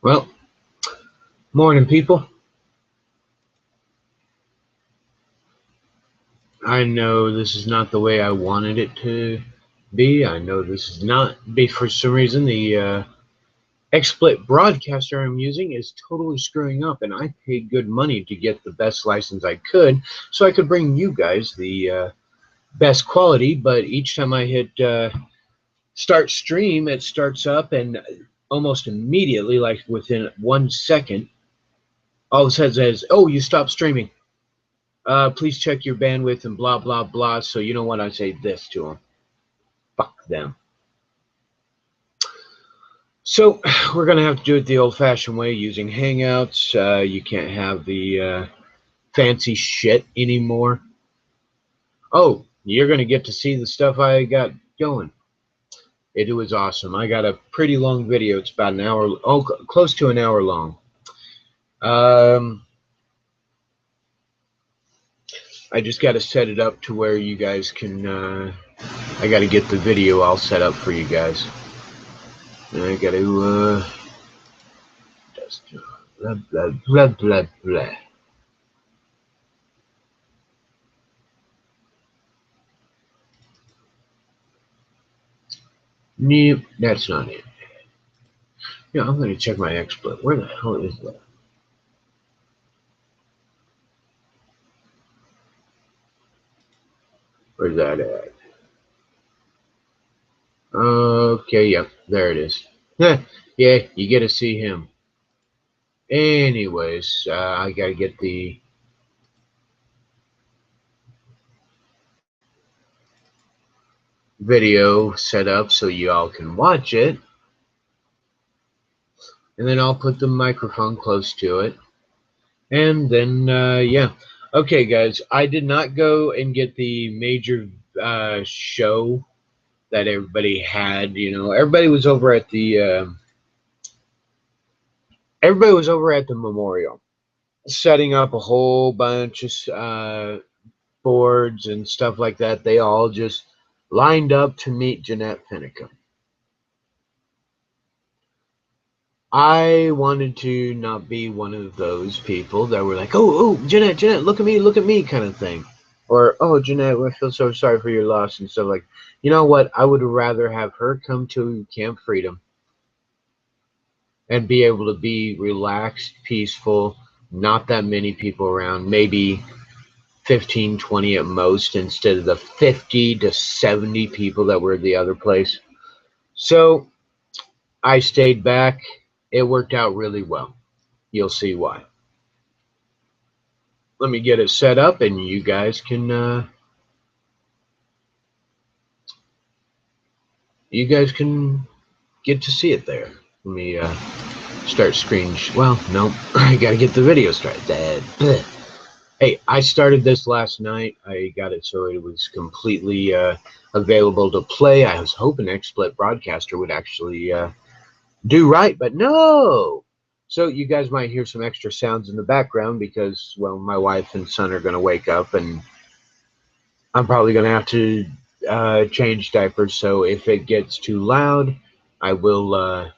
Well, morning, people. I know this is not the way I wanted it to be. I know this is not be for some reason the XSplit broadcaster I'm using is totally screwing up, and I paid good money to get the best license I could so I could bring you guys the best quality. But each time I hit start stream, it starts up, and almost immediately, like within 1 second, all of a sudden says, "Oh, you stopped streaming. Please check your bandwidth," and blah, blah, blah. So you know what? I say this to them. Fuck them. So we're going to have to do it the old-fashioned way using Hangouts. You can't have the fancy shit anymore. Oh, you're going to get to see the stuff I got going. It was awesome. I got a pretty long video. It's about an hour, close to an hour long. I just got to set it up to where you guys can, I got to get the video all set up for you guys. And I got to, just blah, blah, blah, blah, blah. Nope, that's not it. Yeah, I'm going to check my XSplit. Where the hell is that? Where's that at? Okay, yep, there it is. Yeah, you get to see him. Anyways, I got to get the video set up so you all can watch it. And then I'll put the microphone close to it. And then, yeah. Okay, guys, I did not go and get the major show that everybody had. You know, everybody was over at the memorial, setting up a whole bunch of boards and stuff like that. They all just lined up to meet Jeanette Finicum. I wanted to not be one of those people that were like, oh, Jeanette, look at me, kind of thing. Or, oh, Jeanette, I feel so sorry for your loss and stuff like, you know what? I would rather have her come to Camp Freedom and be able to be relaxed, peaceful, not that many people around, maybe 15, 20 at most, instead of the 50 to 70 people that were at the other place. So I stayed back. It worked out really well. You'll see why. Let me get it set up, and you guys can get to see it there. Let me start screen. Well, no, I gotta get the video started. Hey, I started this last night. I got it so it was completely available to play. I was hoping XSplit Broadcaster would actually do right, but no. So you guys might hear some extra sounds in the background because, well, my wife and son are going to wake up, and I'm probably going to have to change diapers. So if it gets too loud, I will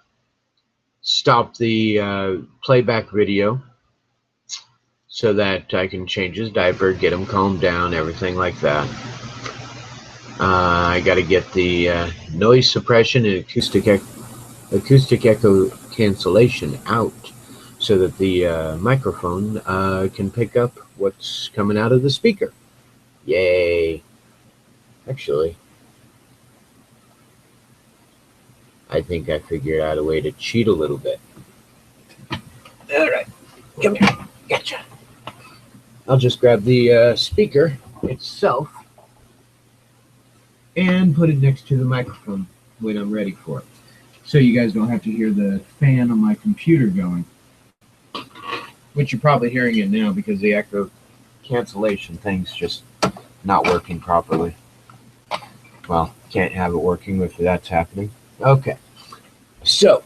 stop the playback video so that I can change his diaper, get him calmed down, everything like that. I got to get the noise suppression and acoustic echo cancellation out so that the microphone can pick up what's coming out of the speaker. Yay. Actually, I think I figured out a way to cheat a little bit. All right, come here. Gotcha. I'll just grab the speaker itself and put it next to the microphone when I'm ready for it, so you guys don't have to hear the fan on my computer going, which you're probably hearing it now because the echo cancellation thing's just not working properly. Well, can't have it working if that's happening. Okay, so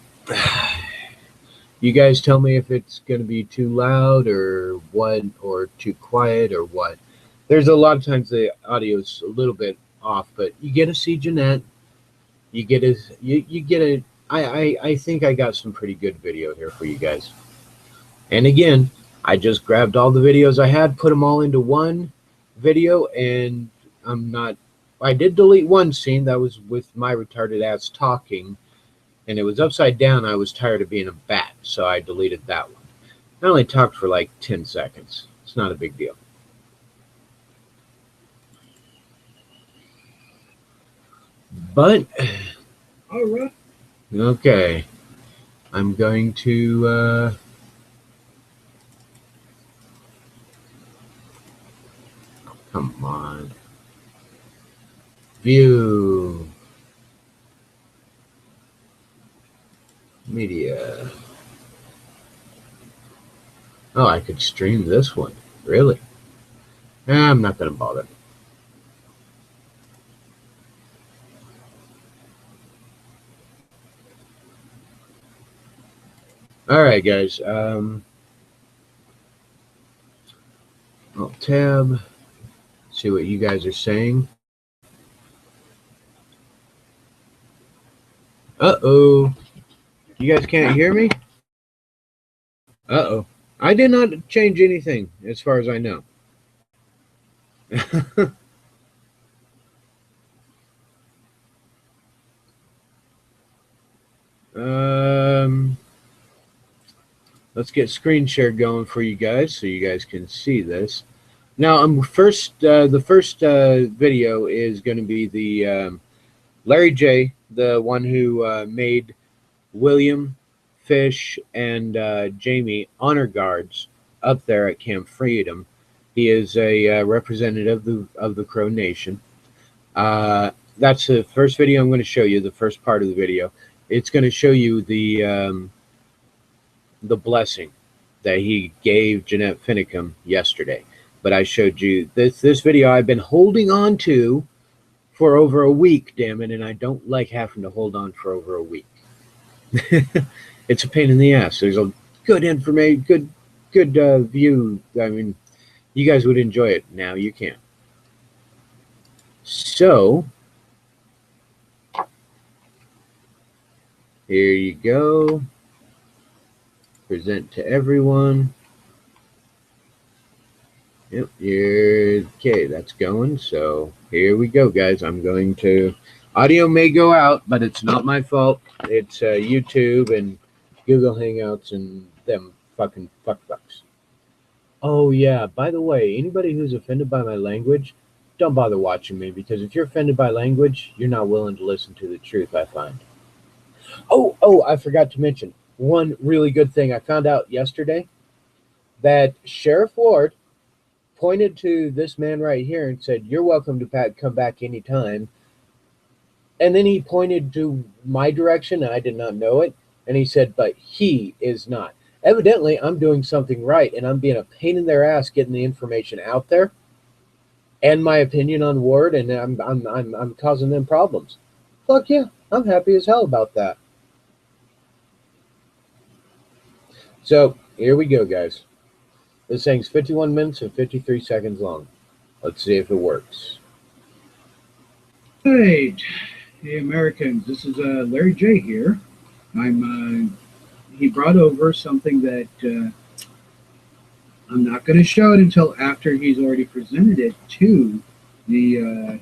you guys tell me if it's going to be too loud or what, or too quiet or what. There's a lot of times the audio's a little bit off, but you get to see Jeanette. You get a I think I got some pretty good video here for you guys. And again, I just grabbed all the videos I had, put them all into one video, and I did delete one scene that was with my retarded ass talking, and it was upside down. I was tired of being a bat, so I deleted that one. I only talked for like 10 seconds. It's not a big deal. But, all right. Okay. I'm going to, come on. View. Media. Oh, I could stream this one. Really? I'm not going to bother. All right, guys. I'll tab. See what you guys are saying. Uh-oh. You guys can't hear me? Uh-oh. I did not change anything, as far as I know. Let's get screen share going for you guys so you guys can see this. Now, the first video is going to be the Larry J, the one who made William, Fish, and Jamie honor guards up there at Camp Freedom. He is a representative of the Crow Nation. That's the first video I'm going to show you, the first part of the video. It's going to show you the blessing that he gave Jeanette Finicum yesterday. But I showed you this video I've been holding on to for over a week, damn it, and I don't like having to hold on for over a week. It's a pain in the ass. There's a good information, good view. I mean, you guys would enjoy it. Now you can. So here you go. Present to everyone. Yep, okay, that's going. So here we go, guys. I'm going to, audio may go out, but it's not my fault. It's YouTube and Google Hangouts and them fucking fuckbucks. Oh yeah, by the way, anybody who's offended by my language, don't bother watching me, because if you're offended by language, you're not willing to listen to the truth, I find. Oh, I forgot to mention one really good thing I found out yesterday, that Sheriff Ward pointed to this man right here and said, "You're welcome to come back anytime." And then he pointed to my direction, and I did not know it. And he said, "But he is not." Evidently, I'm doing something right, and I'm being a pain in their ass getting the information out there, and my opinion on Ward, and I'm causing them problems. Fuck yeah, I'm happy as hell about that. So here we go, guys. This thing's 51 minutes and 53 seconds long. Let's see if it works. Hey, Americans, this is Larry J here. He brought over something that I'm not going to show it until after he's already presented it to the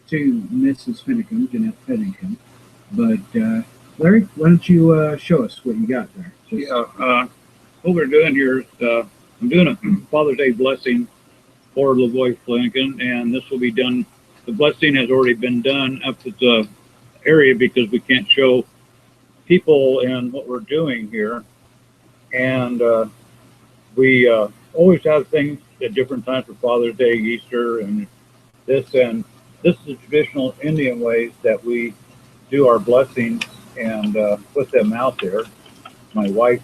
to Mrs. Finicum, Jeanette Finicum. But Larry, why don't you show us what you got there? What we're doing here is I'm doing a Father's Day blessing for LaVoy Finicum, and this will be done. The blessing has already been done up at the area because we can't show people and what we're doing here. And we always have things at different times for Father's Day, Easter, and this is the traditional Indian ways that we do our blessings and put them out there. My wife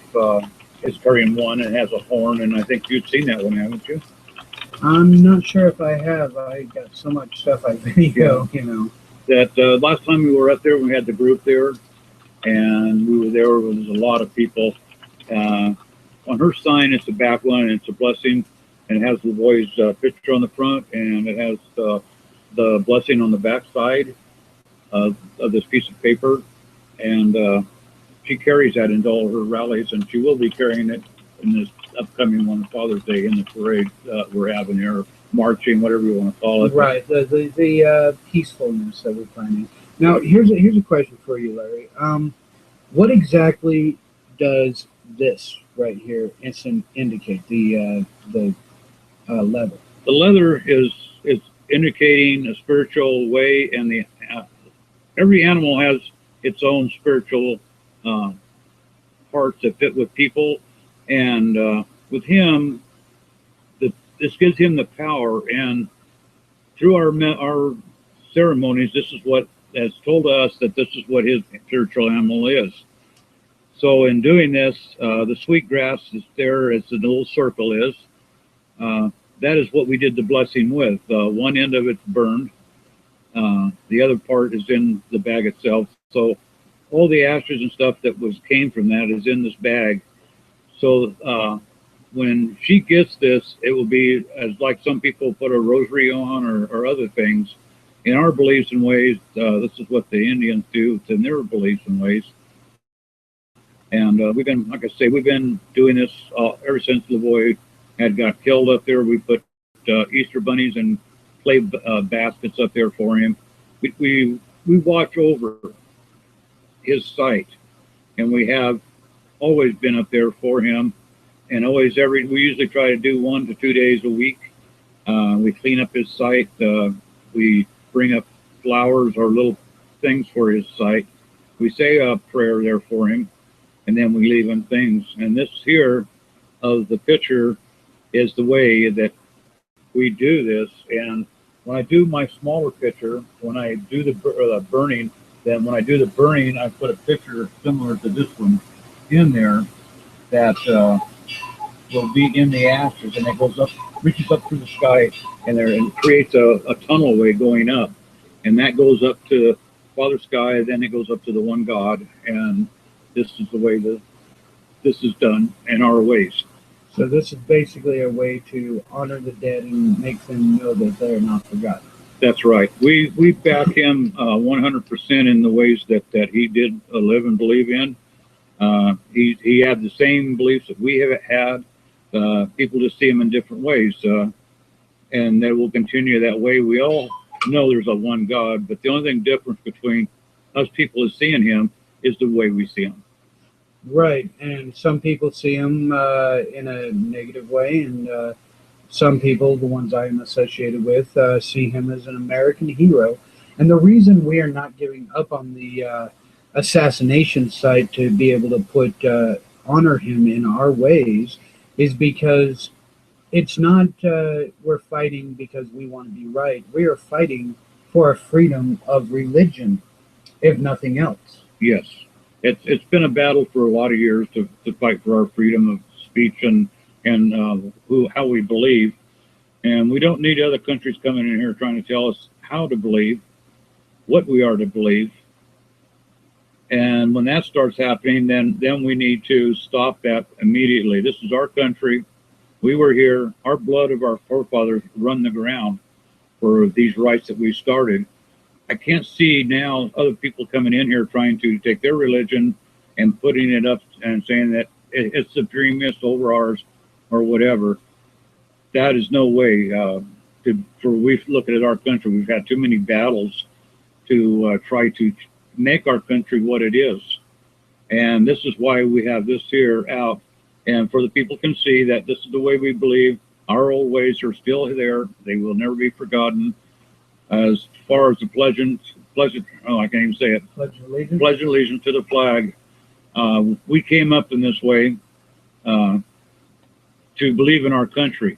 is carrying one and has a horn, and I think you've seen that one, haven't you? I'm not sure if I have. I got so much stuff I video, you know. That last time we were up there, we had the group there, and we were there was a lot of people. On her sign, it's a back one, and it's a blessing, and it has the boy's picture on the front, and it has the blessing on the back side of this piece of paper. And she carries that into all her rallies, and she will be carrying it in this upcoming one, Father's Day, in the parade we're having here, marching, whatever you want to call it. Right, the peacefulness that we're finding. Now, here's a question for you, Larry. What exactly does this right here indicate? The leather. The leather is indicating a spiritual way, and the every animal has its own spiritual parts that fit with people, and with him, this gives him the power. And through our ceremonies, this is what has told us that this is what his spiritual animal is. So in doing this, the sweet grass is there as the little circle is. That is what we did the blessing with. One end of it's burned. The other part is in the bag itself. So all the ashes and stuff that came from that is in this bag. So when she gets this, it will be as like some people put a rosary on or other things. In our beliefs and ways, this is what the Indians do in their beliefs and ways. And we've been, like I say, we've been doing this ever since Lavoie had got killed up there. We put Easter bunnies and clay baskets up there for him. We watch over his site, and we have always been up there for him. And always we usually try to do 1 to 2 days a week. We clean up his site. We bring up flowers or little things for his site. We say a prayer there for him, and then we leave him things. And this here of the picture is the way that we do this. And when I do my smaller picture, when I do the burning, then when I do the burning, I put a picture similar to this one in there that will be in the ashes, and it goes up, reaches up through the sky, and creates a tunnel way going up, and that goes up to Father Sky. Then it goes up to the one God, and this is the way that this is done in our ways. So this is basically a way to honor the dead and make them know that they're not forgotten. That's right. We back him 100% in the ways that he did live and believe in. He had the same beliefs that we have had. People just see him in different ways, and they will continue that way. We all know there's a one God, but the only thing difference between us people is seeing him is the way we see him. Right, and some people see him in a negative way, and some people, the ones I'm associated with, see him as an American hero. And the reason we are not giving up on the assassination site to be able to honor him in our ways is because it's not we're fighting because we want to be right. We are fighting for a freedom of religion, if nothing else. Yes, it's been a battle for a lot of years to fight for our freedom of speech and how we believe. And we don't need other countries coming in here trying to tell us how to believe, what we are to believe. And when that starts happening, then we need to stop that immediately. This is our country. We were here. Our blood of our forefathers run the ground for these rights that we started. I can't see now other people coming in here trying to take their religion and putting it up and saying that it's supremacist over ours or whatever. That is no way. We look at our country. We've had too many battles to try to make our country what it is. And this is why we have this here out. And for the people can see that this is the way we believe. Our old ways are still there. They will never be forgotten. As far as the pledge, I can't even say it. Pledge allegiance. Pledge allegiance to the flag. We came up in this way to believe in our country.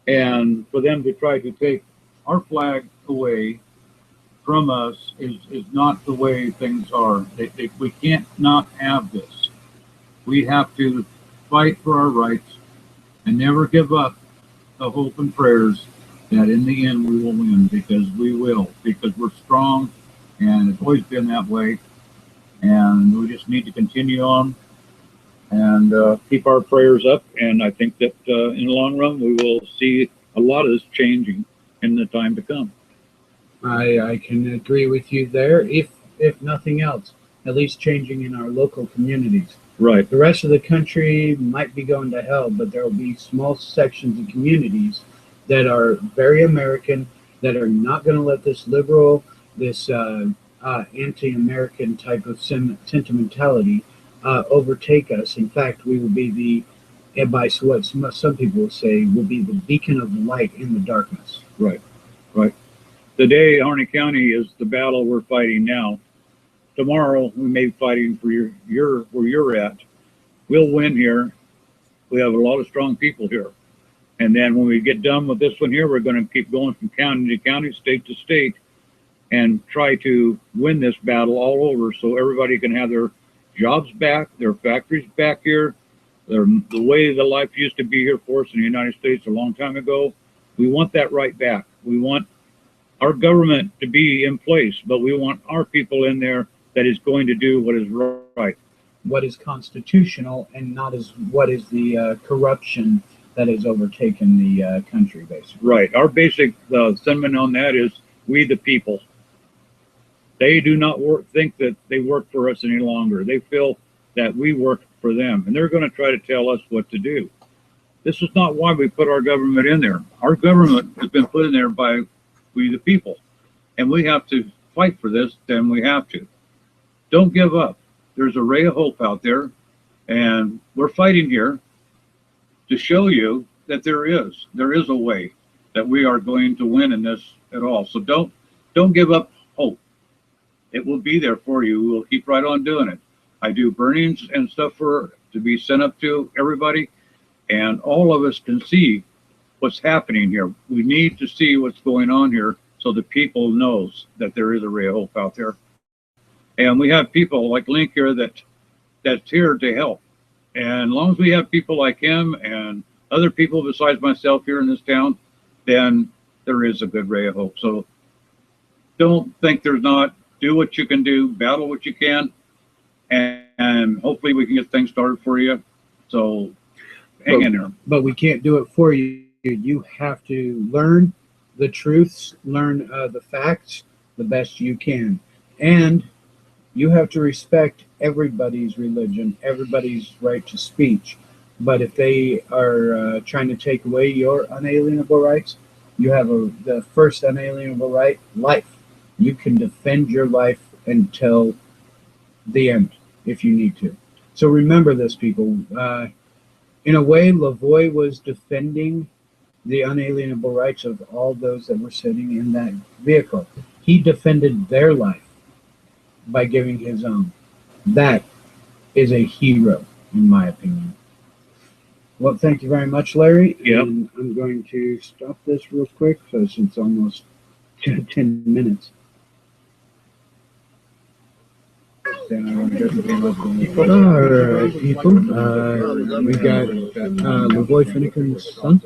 And for them to try to take our flag away from us is not the way things are. We can't not have this. We have to fight for our rights and never give up the hope and prayers that in the end we will win, because we will, because we're strong, and it's always been that way. And we just need to continue on and keep our prayers up. And I think that in the long run, we will see a lot of this changing in the time to come. I can agree with you there, if nothing else. at least changing in our local communities. Right. The rest of the country might be going to hell, but there will be small sections of communities that are very American, that are not going to let this liberal, this anti-American type of sentimentality overtake us. In fact, we will be and by what some people will say, will be the beacon of light in the darkness. Right. Right. Today, Harney County is the battle we're fighting now. Tomorrow, we may be fighting for your where you're at. We'll win here. We have a lot of strong people here. And then when we get done with this one here, we're going to keep going from county to county, state to state, and try to win this battle all over so everybody can have their jobs back, their factories back here, the way the life used to be here for us in the United States a long time ago. We want that right back. We want our government to be in place, but we want our people in there that is going to do what is right. What is constitutional, and not as what is the corruption that has overtaken the country, basically. Right. Our basic sentiment on that is we the people. They do not think that they work for us any longer. They feel that we work for them, and they're going to try to tell us what to do. This is not why we put our government in there. Our government has been put in there by we the people, and we have to fight for this, then we have to. Don't give up. There's a ray of hope out there, and we're fighting here to show you that there is a way that we are going to win in this at all. So don't give up hope. It will be there for you. We'll keep right on doing it. I do burnings and stuff to be sent up to everybody, and all of us can see what's happening here. We need to see what's going on here so the people knows that there is a ray of hope out there. And we have people like Link here that's here to help. And as long as we have people like him and other people besides myself here in this town, then there is a good ray of hope. So don't think there's not. Do what you can do, battle what you can, and hopefully we can get things started for you. So hang in there. But we can't do it for you. You have to learn the truths, learn the facts the best you can. And you have to respect everybody's religion, everybody's right to speech. But if they are trying to take away your unalienable rights, you have the first unalienable right, life. You can defend your life until the end if you need to. So remember this, people. In a way, Lavoie was defending the unalienable rights of all those that were sitting in that vehicle. He defended their life by giving his own. That is a hero, in my opinion. Well, thank you very much, Larry. Yep. And I'm going to stop this real quick since it's almost 10 minutes. All right, people. We got Lavoie Finnegan's son.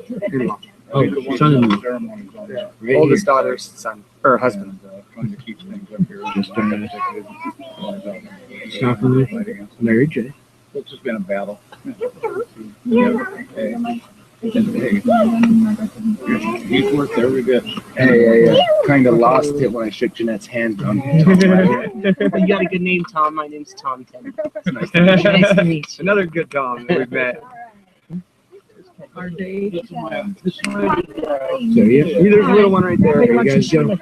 Oh, son-in-law. Oldest daughter's son, or husband. Trying to keep things up here. Just stopping with Larry J. It's just been a battle. He's worked every bit. Hey, I kind of lost it when I shook Jeanette's hand. You got a good name, Tom. My name's Tom Tim. Nice to meet you. Another good Tom that we've met. Our day. So yeah, There's a little one right there. there you guys go.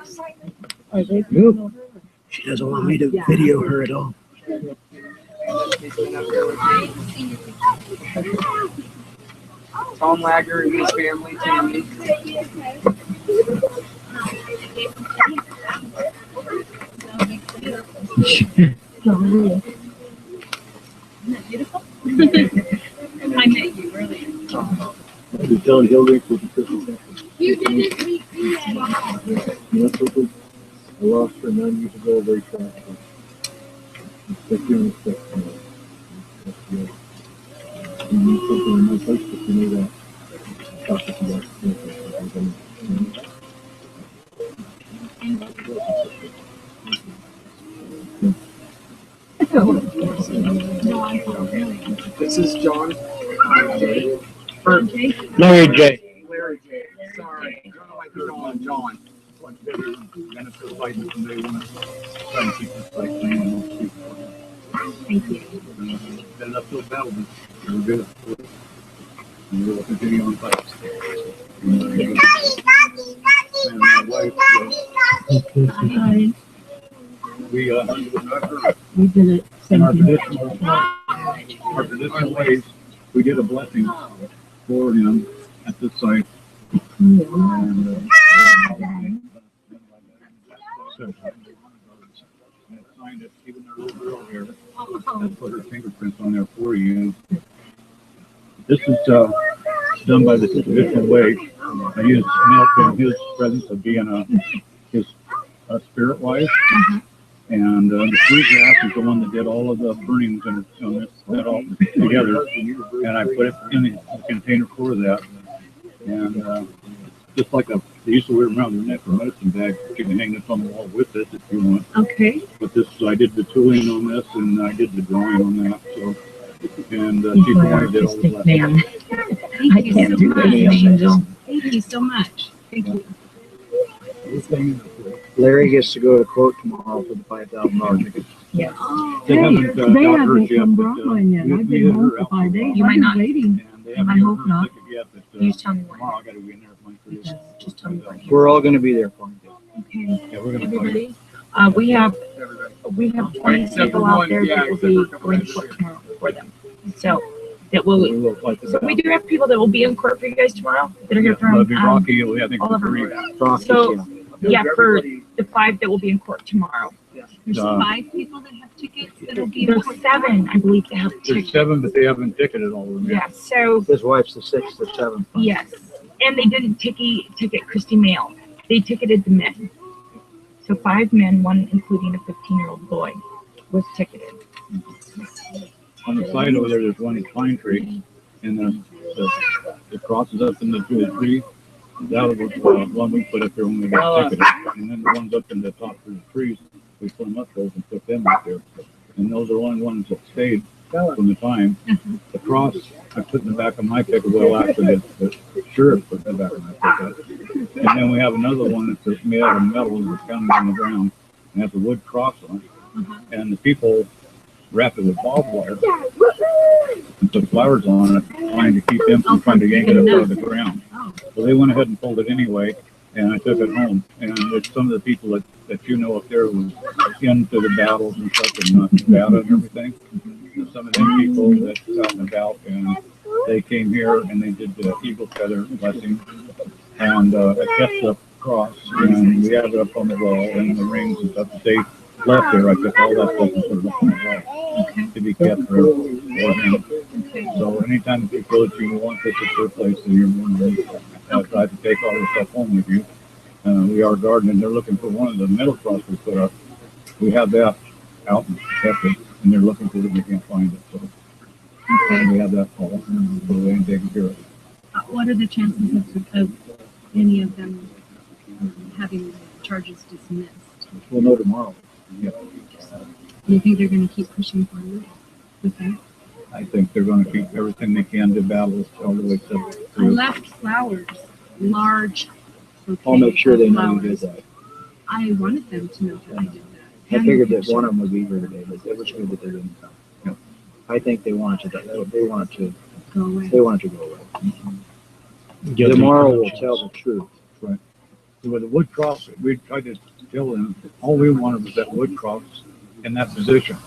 Nope. She doesn't want me to video her at all. Tom Lager and his family, Tammy. Beautiful. I met you earlier. You're telling Hillary for the Christmas. You didn't meet me at all. That's what I lost her 9 years ago, very tragically. Respect you and respect her. That's good. You need something in my place, but you know that. Talk to you This is John. Larry J. Larry J. Sorry. I don't know why you're calling John. Benefit fighting from day one. Trying to keep this place clean and most people. Thank you. Been an uphill battle, but we're good. And we'll continue on fight. And my wife, Hi. we We did it. in our Thank you. traditional ways, we did a blessing for him at this site. And signed it, even their little girl here. And put her fingerprints on there for you. This is done by the traditional way. I used milk in his presence of being his spirit wife. And the sweetgrass is the one that did all of the burnings and that all together. And I put it in the container for that. And just like they used to wear around their neck for medicine bag, you can hang this on the wall with it if you want. Okay. But this, I did the tooling on this and I did the drawing on that. So, and she did all the blessing. I can't do any angel. Thank you so much. Thank you. Larry gets to go to court tomorrow for the $5,000 ticket. Yes. They haven't got hers yet, but, Broadway yet. I've we been hit home her for out 5 days. You might I've been not. waiting. And they haven't I given hope her a not. ticket yet, but You just tell me when. tomorrow I gotta be in there with my crews. Just tell me when. We're all going to be there for him. Okay. Yeah, we're gonna fight. Everybody, we have 20 people out there that will be going to court tomorrow for them. So that will. We will fight this So out. we do have people that will be in court for you guys tomorrow that are here It'll from be Rocky, I think, all over three. America. So yeah, for the 5 that will be in court tomorrow. There's Uh, 5 people that have tickets that'll be There's 7, I believe, that have There's tickets. 7, but they haven't ticketed all of them Yeah. yet. So His wife's the 6th or 7th. yes, and they didn't ticket Christy Mail. They ticketed the men. So 5 men, 1 including a 15-year-old boy, was ticketed. On the side over there, there's one pine tree, and it crosses up into the tree. That was one we put up there when we got ticketed. And then the ones up in the top of the trees, we put them up those and put them up there. And those are the only ones that stayed from the time. The cross, I put in the back of my pickup, well, actually, the sheriff put in the back of my pickup. And then we have another one that's made out of metal that's kind of on the ground and has a wood cross on it. And the people wrap it with barbed wire and put flowers on it, trying to keep them from trying to yank it up out of the ground. So they went ahead and pulled it anyway, and I took it home. And it's some of the people that you know up there was into the battles and stuff and Nevada and everything. And some of them people that's out and about, and they came here and they did the eagle feather blessing, and it kept the cross, and we have it up on the wall and the rings and stuff that they left there. I took all that stuff and put it up on the wall to be kept for him. So anytime you feel that you want this at your place, then you're more than try to take all this stuff home with you. We are gardening. They're looking for one of the metal cross we put up. We have that out and kept it, and they're looking for it. They can't find it. So we have that all put away and taken care of it. What are the chances of any of them having charges dismissed? We'll know tomorrow. Yeah. Do you think they're going to keep pushing forward with that? I think they're going to keep everything they can to battle us all the way I through. left flowers, large bouquets I'll make sure they of know you did flowers. that. I wanted them to know that I did that. I figured that one of them would be here today, but it was good that they didn't come. Yep. I think they wanted to. They wanted to. Go away. They wanted to go away. Tomorrow will tell the truth. Right. With the wood cross, we tried to tell them all we wanted was that wood cross in that position.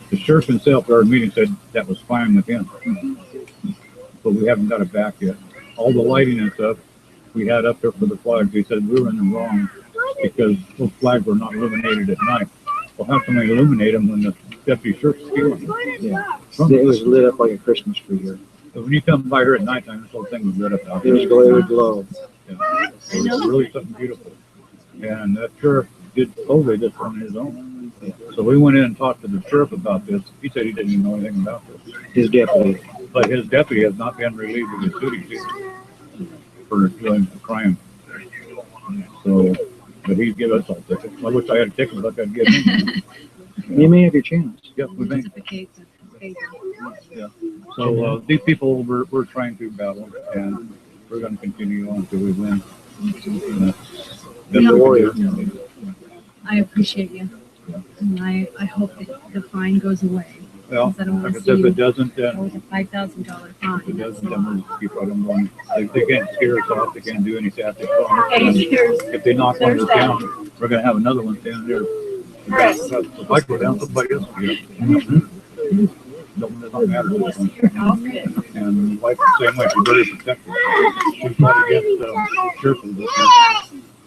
The sheriff himself at our meeting said that was fine with him, but we haven't got it back yet. All the lighting and stuff we had up there for the flags, he said we were in the wrong because those flags were not illuminated at night. Well, how can we illuminate them when the deputy sheriff's stealing them? Yeah. It was lit up like a Christmas tree here. So when you come by here at nighttime, this whole thing was lit up out It there. would glow. Yeah. It was really something beautiful. And that sheriff did totally this on his own. So we went in and talked to the sheriff about this. He said he didn't even know anything about this. His deputy. But his deputy has not been relieved of his duties either for doing the crime. So, but he'd give us all tickets. I wish I had a ticket, but I'd get him. You may have your chance. Yep, we think. Certificates of favor. Yeah. So these people we're trying to battle, and we're going to continue on until we win. That's The warrior. I appreciate you. And I hope that the fine goes away. Well, Because I don't want like to I said, see if you it doesn't, then with a $5,000 if fine. it That's doesn't, a then lot. we'll keep right on going. They can't scare us off. They can't do any tactics. Okay, If they knock one of us down, we're gonna have another one down there. If I go down, somebody else will get it. No, it doesn't matter. And like the same way, we're very protective. We fought against Churchill this year.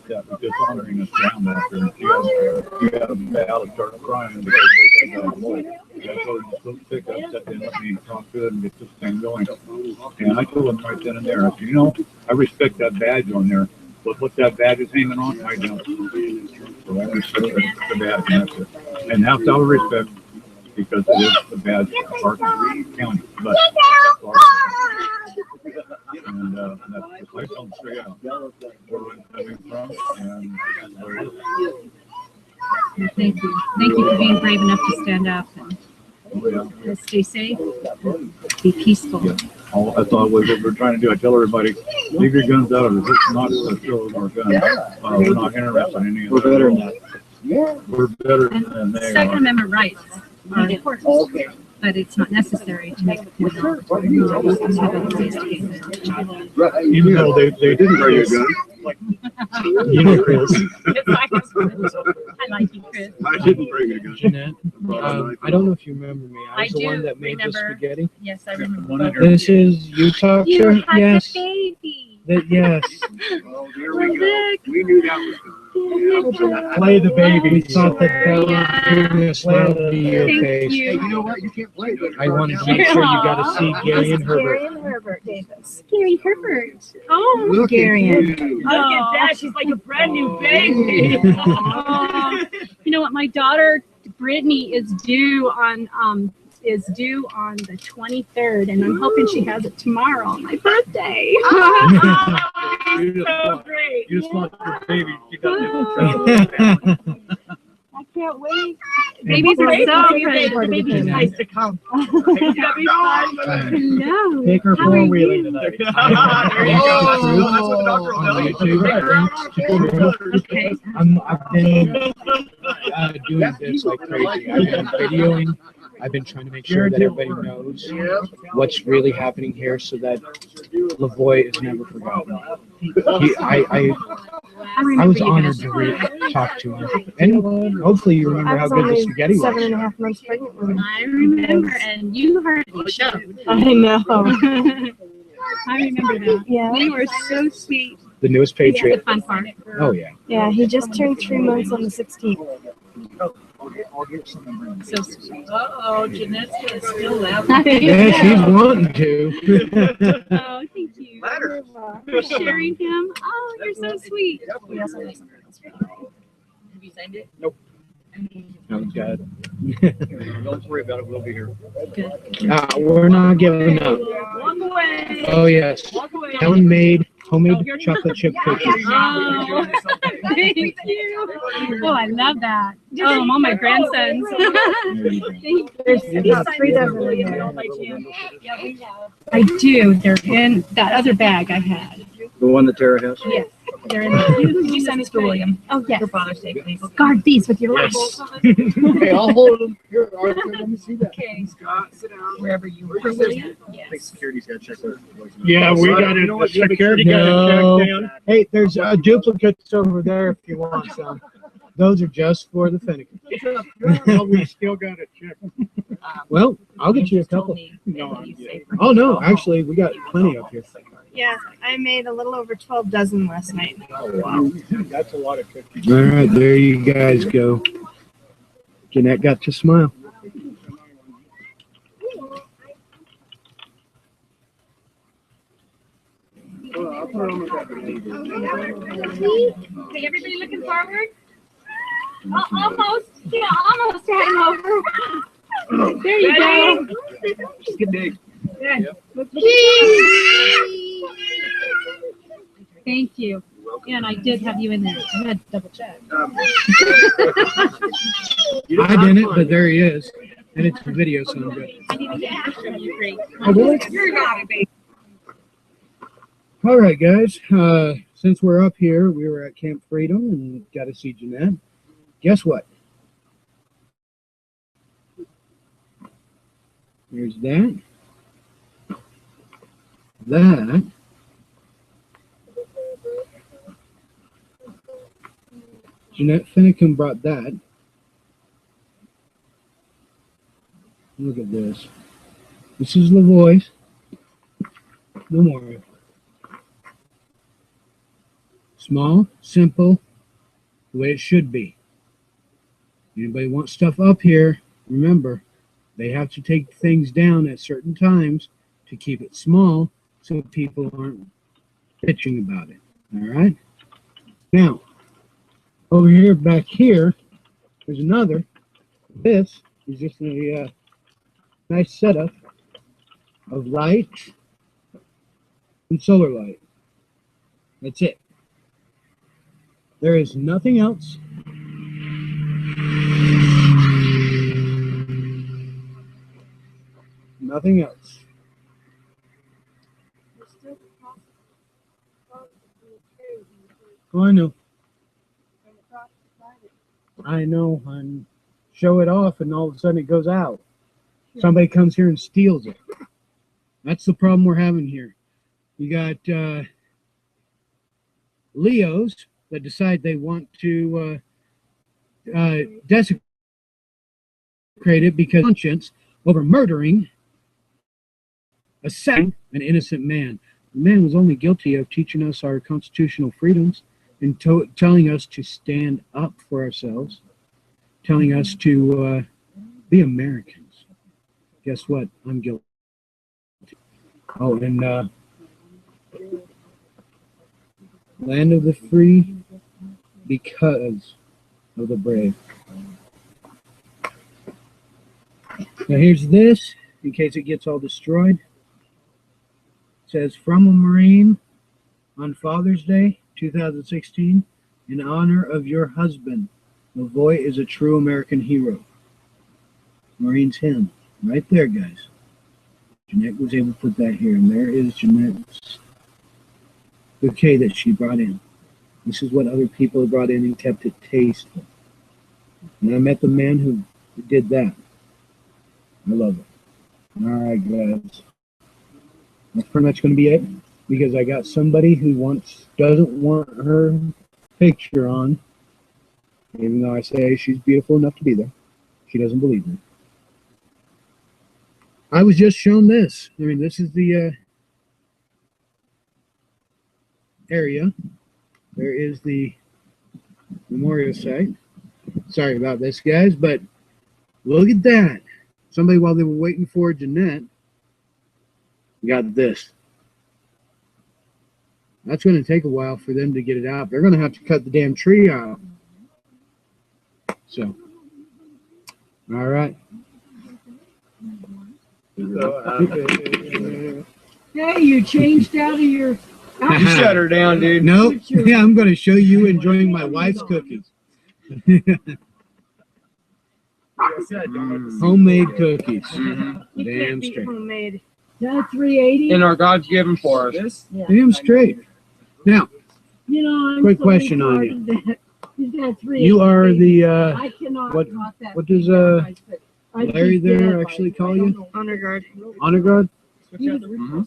Yeah, was dishonoring us down back there. You had a ballot start crying because they said, I told him, just don't pick up, sit there, let me talk to it and get this thing going. And I told him right then and there, I said, you know, I respect that badge on there, but what that badge is hanging on, I don't. So I respect the badge, and that's it. And that's out of respect, because it is the badge of our county, but that's our and that's the place on straight out where we're coming from, and where it is. Thank you. Thank you for being brave enough to stand up and Oh, yeah. stay safe, be peaceful. Yeah. That's always what we're trying to do. I tell everybody, leave your guns out of it. It's not a show of our guns. We're not interested in any of that. We're better than that. We're better than they Second are. Amendment rights are important, but it's not necessary to make a point of Even though they didn't bring your gun. You know, Chris. I like you, Chris. I didn't bring a gun. Jeanette, I don't know if you remember me. I was I the one do that made the remember. spaghetti. Yes, I remember. One of your- This is you talk to? You had Yes. the baby. Yes. Oh, there Well, we go. look. We knew that was coming. Play the baby. We thought that Sure, was yeah. giving a smile to your Thank face. you. Hey, you know what? You can't play it. I wanted to make sure you got to see Gary and Herbert. and Herbert Davis. Gary Herbert. Oh, Look Gary. at you. Look at that. She's like a brand new baby. you know what? My daughter Brittany is due on the 23rd, and I'm hoping she has it tomorrow on my birthday. You just So want- great. You just want your baby. You got to I can't wait. Babies are Great. so The great. baby's nice to come. Hello. Take her How are four-wheeling you? tonight. There you go. That's what the doctor will tell you. Okay. I've been doing this like crazy. I've been videoing. I've been trying to make sure that everybody knows what's really happening here so that Lavoy is never forgotten. I was honored to talk to him. And hopefully you remember how good the spaghetti was. 7.5 months pregnant with him. I remember, and you heard the show. I know. I remember that. Yeah. You were so sweet. The newest The Patriot. fun part. Oh, yeah. Yeah, he just turned 3 months on the 16th. So sweet. Uh-oh, Jeanette's gonna steal that. Yeah, she's wanting to. Oh, thank you for sharing him. Oh, you're so sweet. We also have something else for you. Have you signed it? I'm good. Don't worry about it. We'll be here. We're not giving up. Walk away. Oh, yes. Walk away. Helen made homemade chocolate chip cookies. Oh, thank you. Oh, I love that. Oh, all my grandsons. Thank you. There's 3 dozen in there. I do. They're in that other bag I had. The one that Tara has? Yes, they're in there. Could you send this to William Oh, yes. for Father's Day, please? Guard these with your life. Hey, I'll hold them. Here, Arthur, let me see that. Okay. Scott, sit down. Wherever you were. For William? Yes. Security's got to check their. Yeah, we got You know what? it. Security got No. it checked down. Hey, there's duplicates over there if you want some. Those are just for the Finnegan. Well, we still got it checked. Well, I'll get you a couple. No, Oh, no, actually, we got plenty up here. Yeah, I made a little over 12 dozen last night. Oh, wow. That's a lot of cookies. All right, there you guys go. Jeanette got to smile. Okay, everybody looking forward? Almost. Yeah, almost had him over. There you go. Just get big. Thank you. And I did have you in there. I had to double check. I didn't, but there he is. And it's a video, so I'm good. I need to get after you. Great. Oh, really? You're not a baby. All right, guys. Since we're up here, we were at Camp Freedom and got to see Jeanette. Guess what? There's that. That. Jeanette Finnegan brought that. Look at this. This is Lavoie's Memorial. Small, simple, the way it should be. Anybody wants stuff up here, remember, they have to take things down at certain times to keep it small so people aren't bitching about it. All right? Now, over here, back here, there's another. This is just a nice setup of light and solar light. That's it. There is nothing else. Nothing else. Oh, I know. I know, hon. Show it off, and all of a sudden it goes out. Somebody comes here and steals it. That's the problem we're having here. You got Leos that decide they want to desecrate it because of conscience over murdering an innocent man. The man was only guilty of teaching us our constitutional freedoms and telling us to stand up for ourselves, telling us to be Americans. Guess what? I'm guilty. Oh, and land of the free because of the brave. Now here's this, in case it gets all destroyed. It says, from a Marine on Father's Day, 2016, in honor of your husband. Lavoie is a true American hero. Marine's hymn. Right there, guys. Jeanette was able to put that here, and there is Jeanette's bouquet that she brought in. This is what other people have brought in and kept it tasteful. And I met the man who did that. I love it. All right, guys. That's pretty much going to be it, because I got somebody who doesn't want her picture on, even though I say she's beautiful enough to be there. She doesn't believe me. I was just shown this. I mean, this is the area. There is the memorial site. Sorry about this, guys, but look at that. Somebody, while they were waiting for Jeanette, got this. That's going to take a while for them to get it out. They're going to have to cut the damn tree out. So, all right. Hey, you changed out of your You shut her down, dude. Nope. Yeah, I'm going to show you enjoying my wife's cookies. Homemade cookies. You Damn can't beat straight. homemade. that 380. And our God's given for us. Damn straight. Now, You know, I'm quick so question on you. retarded that he's got 380. you are the, I cannot what- drop that. what does, I just Larry did there it. actually I call don't you? know. Honor guard. honor guard? Mm-hmm.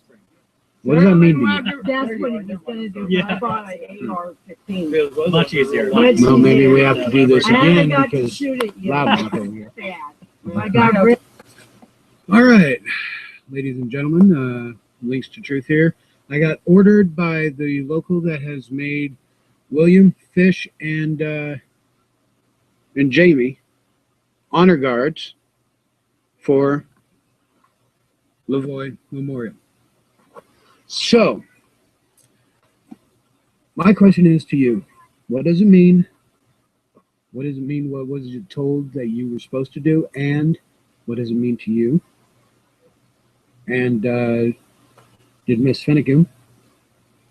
What does that mean to you? That's what he was going to do. Yeah. I bought an AR-15. Much easier. Well, maybe we have to do this I haven't again got to because shoot it yet. loudmouth over here. Bad. I got rid. All right, ladies and gentlemen, links to truth here. I got ordered by the local that has made William, Fish, and Jamie honor guards for Lavoie Memorial. So, my question is to you: what does it mean? What does it mean? What was it told that you were supposed to do? And what does it mean to you? And did Miss Finnegan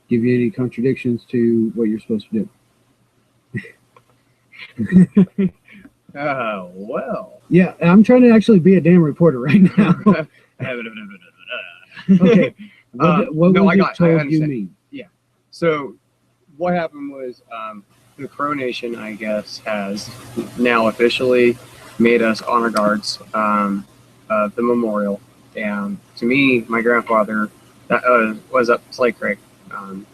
give you any contradictions to what you're supposed to do? Oh, well. Yeah, I'm trying to actually be a damn reporter right now. Okay. What no, was I it told you understand. mean? So what happened was the Crow Nation, I guess, has now officially made us honor guards of the memorial. And to me, my grandfather was up Slate Creek.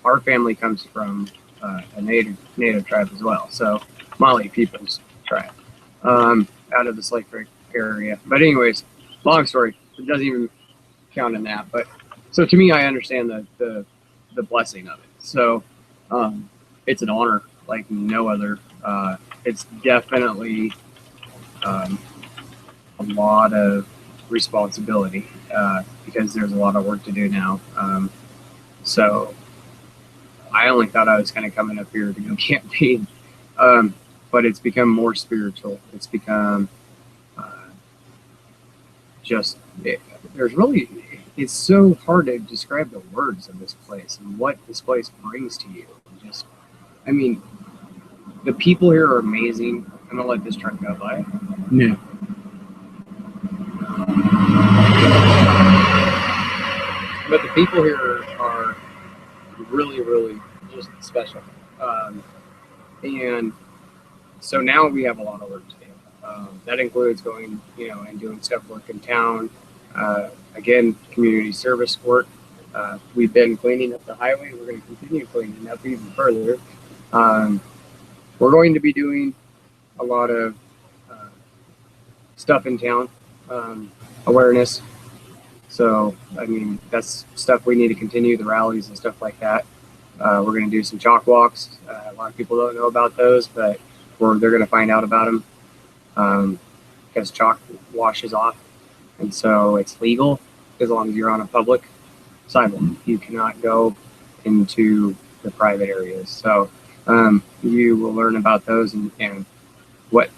Our family comes from a native tribe as well, so Mali People's tribe, out of the Slate Creek area. But anyways, long story. It doesn't even count in that. But so to me, I understand the blessing of it. So it's an honor like no other. It's definitely a lot of responsibility because there's a lot of work to do now. So I only thought I was kind of coming up here to go camping, but it's become more spiritual. It's become it's so hard to describe the words of this place and what this place brings to you. I mean, the people here are amazing. I'm gonna let this truck go by. Yeah. But the people here are really, really just special. And so now we have a lot of work to do. That includes going, and doing stuff work in town. Again, community service work. We've been cleaning up the highway. We're going to continue cleaning up even further. We're going to be doing a lot of stuff in town, awareness. So, I mean, that's stuff we need to continue, the rallies and stuff like that. We're going to do some chalk walks. A lot of people don't know about those, but they're going to find out about them because chalk washes off. And so it's legal as long as you're on a public sidewalk. You cannot go into the private areas. So you will learn about those and what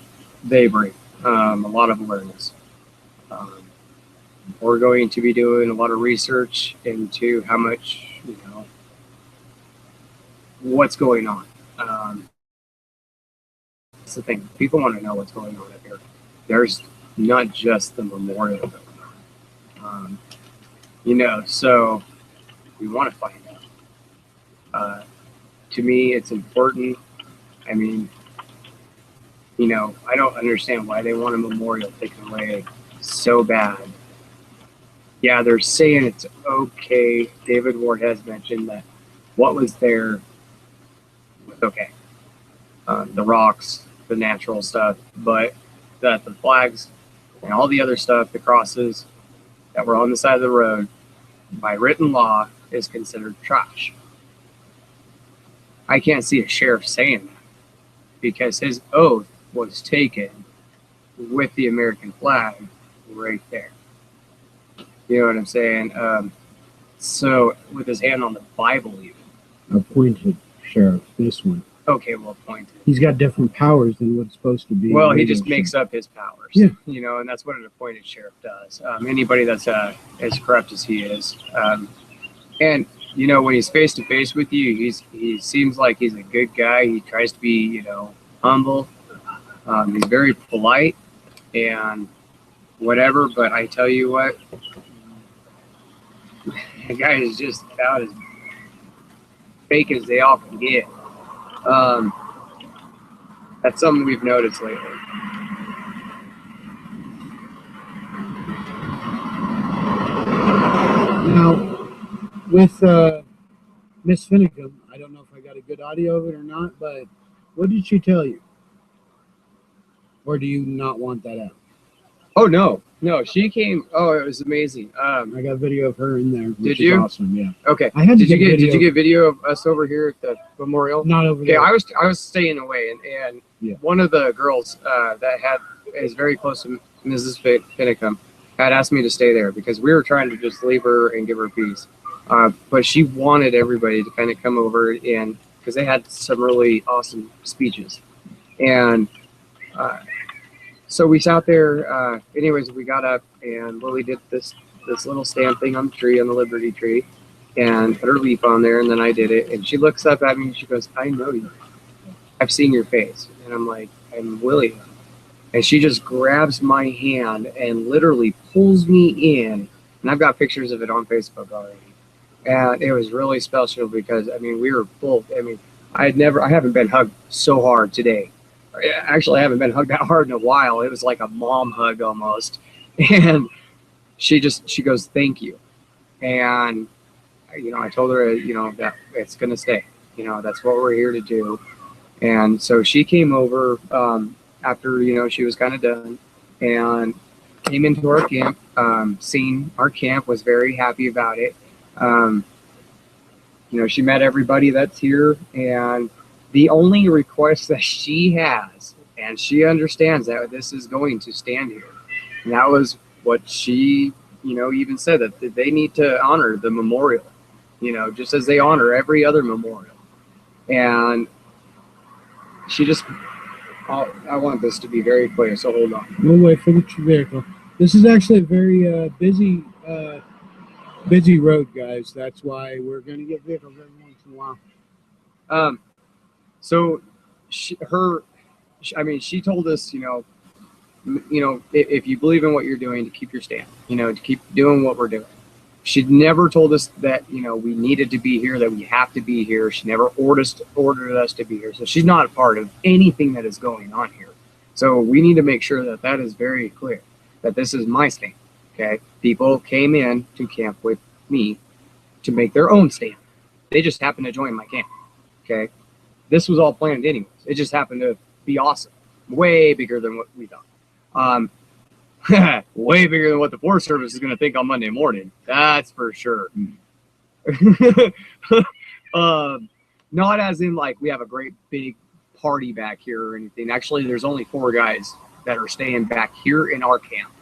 they bring. A lot of awareness. We're going to be doing a lot of research into how much, what's going on. That's the thing. People want to know what's going on up here. There's not just the memorial going on. So we want to find out. To me, it's important. I mean, I don't understand why they want a memorial taken away so bad. Yeah, they're saying it's okay. David Ward has mentioned that what was there was okay. The rocks, the natural stuff, but that the flags and all the other stuff, the crosses that were on the side of the road, by written law, is considered trash. I can't see a sheriff saying that because his oath was taken with the American flag right there. You know what I'm saying? So with his hand on the Bible even. Appointed sheriff, this one. Okay, well, appointed. He's got different powers than what's supposed to be. Well, he just makes up his powers. Yeah. And that's what an appointed sheriff does. Anybody that's as corrupt as he is. And, when he's face to face with you, he seems like he's a good guy. He tries to be, humble. He's very polite and whatever, but I tell you what, the guy is just about as fake as they all can get. That's something we've noticed lately. Now, with Miss Finicum, I don't know if I got a good audio of it or not, but what did she tell you? Or do you not want that out? Oh, no, she came. Oh, it was amazing. I got video of her in there. Which did you? Is awesome, yeah. Okay. I had to Did you get video of us over here at the memorial? Not over there. there. I was staying away, and yeah. One of the girls that is very close to Mrs. Finicum had asked me to stay there because we were trying to just leave her and give her peace. But she wanted everybody to kind of come over and because they had some really awesome speeches, and so we sat there. Anyways, we got up and Lily did this little stamp thing on the tree, on the Liberty tree, and put her leaf on there. And then I did it. And she looks up at me and she goes, "I know you. I've seen your face." And I'm like, "I'm William." And she just grabs my hand and literally pulls me in. And I've got pictures of it on Facebook already. And it was really special because, we were full. I haven't been hugged so hard today. Actually, I haven't been hugged that hard in a while. It was like a mom hug almost. And she goes, thank you. And, you know, I told her, you know, that it's going to stay, you know, that's what we're here to do. And so she came over after, you know, she was kind of done and came into our camp, seen our camp, was very happy about it. You know, she met everybody that's here, and the only request that she has, and she understands that this is going to stand here, and that was what she, you know, even said, that they need to honor the memorial, you know, just as they honor every other memorial. And she just, I want this to be very clear, so hold on. We'll wait for the vehicle. This is actually a very busy road, guys. That's why we're going to get vehicles every once in a while. So she told us, you know, if you believe in what you're doing, to keep your stand, you know, to keep doing what we're doing. She never told us that, you know, we needed to be here, that we have to be here. She never ordered us to be here. So she's not a part of anything that is going on here. So we need to make sure that that is very clear, that this is my stand. Okay, people came in to camp with me to make their own stand. They just happened to join my camp. Okay, this was all planned anyways. It just happened to be awesome, way bigger than what we thought. Way bigger than what the Forest Service is going to think on Monday morning. That's for sure. Not as in like we have a great big party back here or anything. Actually, there's only 4 guys that are staying back here in our camp.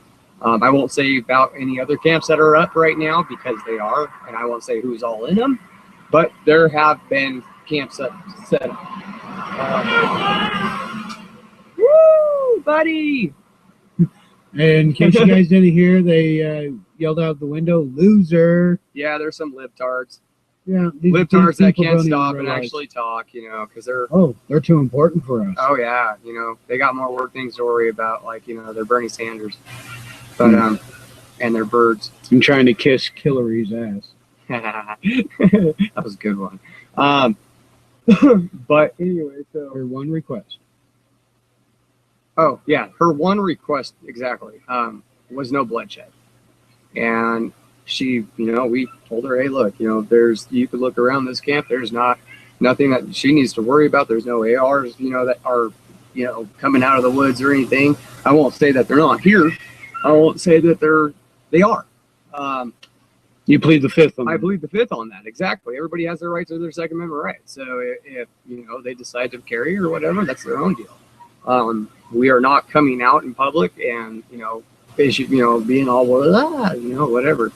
I won't say about any other camps that are up right now, because they are, and I won't say who's all in them, but there have been camps set up. Woo, buddy! And in case you guys didn't hear, they yelled out the window, "Loser!" Yeah, there's some libtards. Yeah, Libtards that can't stop and actually talk, you know, because they're too important for us. Oh yeah, you know, they got more work things to worry about, like, you know, they're Bernie Sanders, but and they're birds. I'm trying to kiss Hillary's ass. That was a good one. But anyway, so her one request. Oh yeah, her one request exactly was no bloodshed, and she, you know, we told her, hey, look, you know, you could look around this camp. There's nothing that she needs to worry about. There's no ARs, you know, that are, you know, coming out of the woods or anything. I won't say that they're not here. I won't say that they are. You plead the fifth on that. I plead the fifth on that. Exactly. Everybody has their rights or their Second Amendment rights. So if you know, they decide to carry or whatever, that's their own deal. We are not coming out in public and, you know, being all, well, you know, whatever.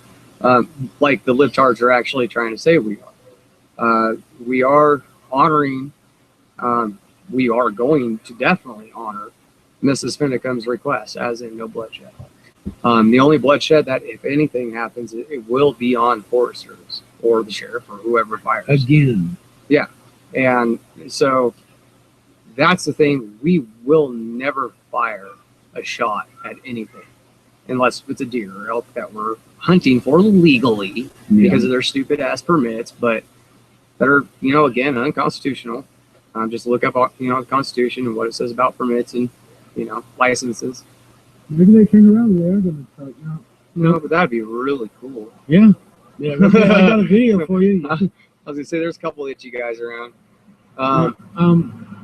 Like the libtards are actually trying to say we are. We are honoring, we are going to definitely honor Mrs. Finicum's request, as in no bloodshed. The only bloodshed that, if anything happens, it will be on Forest Service or the sheriff or whoever fires. Again. Yeah. And so that's the thing. We will never fire a shot at anything unless it's a deer or elk that we're hunting for legally because of their stupid ass permits, but that are, you know, again, unconstitutional. Just look up, you know, the Constitution and what it says about permits and, you know, licenses. Maybe they turn around. They are going to start now. No, but that'd be really cool. Yeah. Yeah. I got a video for you. I was gonna say there's a couple of you guys around.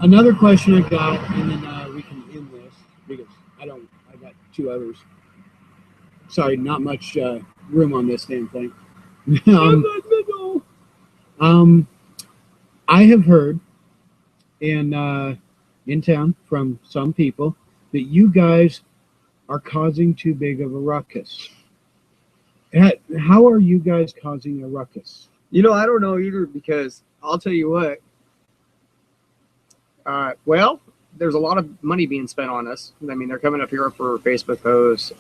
Another question I got, and then we can end this because I got 2 others. Sorry, not much room on this damn thing. I have heard in town from some people that you guys are causing too big of a ruckus. How are you guys causing a ruckus? You know, I don't know either, because I'll tell you what. Well, there's a lot of money being spent on us. I mean, they're coming up here for Facebook posts.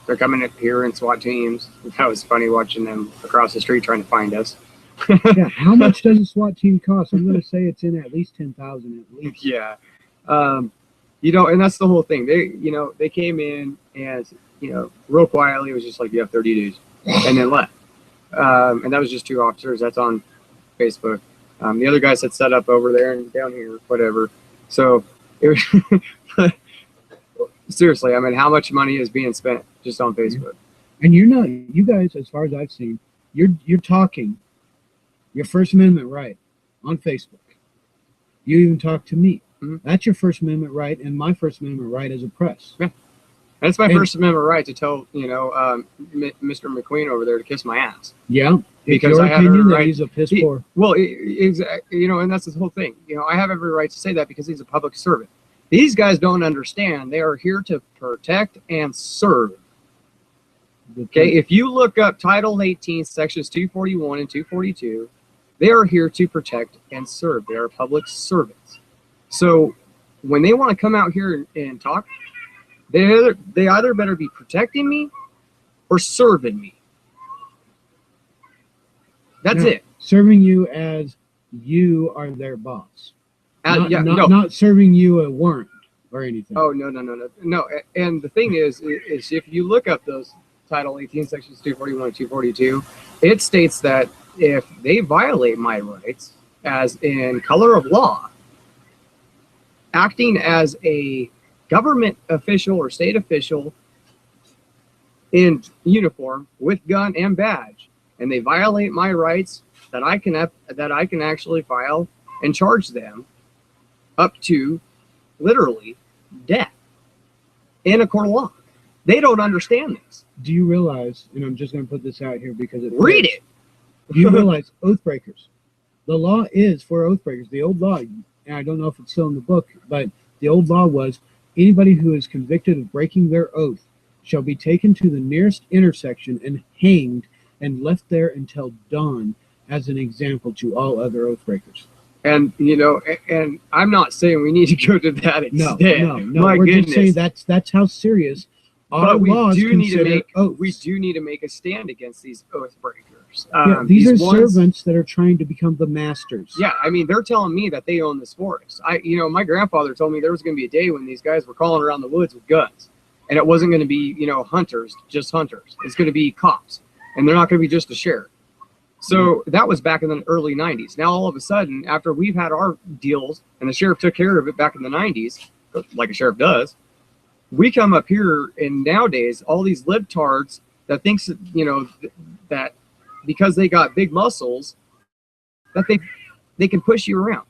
They're coming up here in SWAT teams. That was funny watching them across the street trying to find us. Yeah, how much does a SWAT team cost? I'm going to say it's in at least $10,000 at least. Yeah. You know, and that's the whole thing. They came in and, you know, real quietly, it was just like, you have 30 days, and then left. And that was just 2 officers. That's on Facebook. The other guys had set up over there and down here, whatever. So it was seriously, I mean, how much money is being spent just on Facebook? And you're not, you guys, as far as I've seen, you're talking your First Amendment right on Facebook. You even talk to me. Mm-hmm. That's your First Amendment right, and my First Amendment right as a press. Yeah. That's my First Amendment right to tell, Mr. McQueen over there to kiss my ass. Yeah, because your I have opinion every that right. he's a piss poor. Well, and that's the whole thing. I have every right to say that because he's a public servant. These guys don't understand. They are here to protect and serve. Okay, if you look up Title 18, Sections 241 and 242, they are here to protect and serve. They are public servants. So when they want to come out here and talk, they either better be protecting me or serving me. That's it. Serving you as you are their boss. Not serving you a warrant or anything. Oh, no. And the thing is if you look up those Title 18, Sections 241 and 242, it states that if they violate my rights, as in color of law, acting as a government official or state official in uniform with gun and badge, and they violate my rights, that I can actually file and charge them up to literally death in a court of law. They don't understand this. Do you realize, and I'm just going to put this out here because read it. Do you realize oath breakers? The law is for oath breakers. The old law, and I don't know if it's still in the book, but the old law was anybody who is convicted of breaking their oath shall be taken to the nearest intersection and hanged and left there until dawn as an example to all other oath breakers. And and I'm not saying we need to go to that extent. No. My We're goodness. just saying that's how serious our laws consider oaths. We do need to make a stand against these oath breakers. These are servants that are trying to become the masters. Yeah, I mean, they're telling me that they own this forest. My grandfather told me there was going to be a day when these guys were crawling around the woods with guns, and it wasn't going to be hunters, just hunters. It's going to be cops, and they're not going to be just a sheriff. So that was back in the early 90s. Now, all of a sudden, after we've had our deals and the sheriff took care of it back in the 90s, like a sheriff does, we come up here and nowadays, all these libtards that thinks, that because they got big muscles, that they can push you around.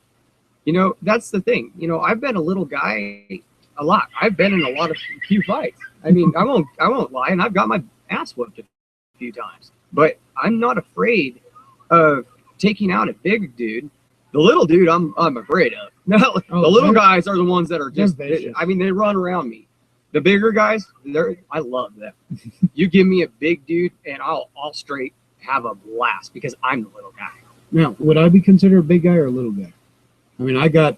That's the thing. I've been a little guy a lot. I've been in a few fights. I mean, I won't lie, and I've got my ass whooped a few times. But I'm not afraid of taking out a big dude. The little dude, I'm afraid of. No, the little guys are the ones that are just. They run around me. The bigger guys, I love them. You give me a big dude, and I'll straight have a blast because I'm the little guy. Now, would I be considered a big guy or a little guy? I mean, I got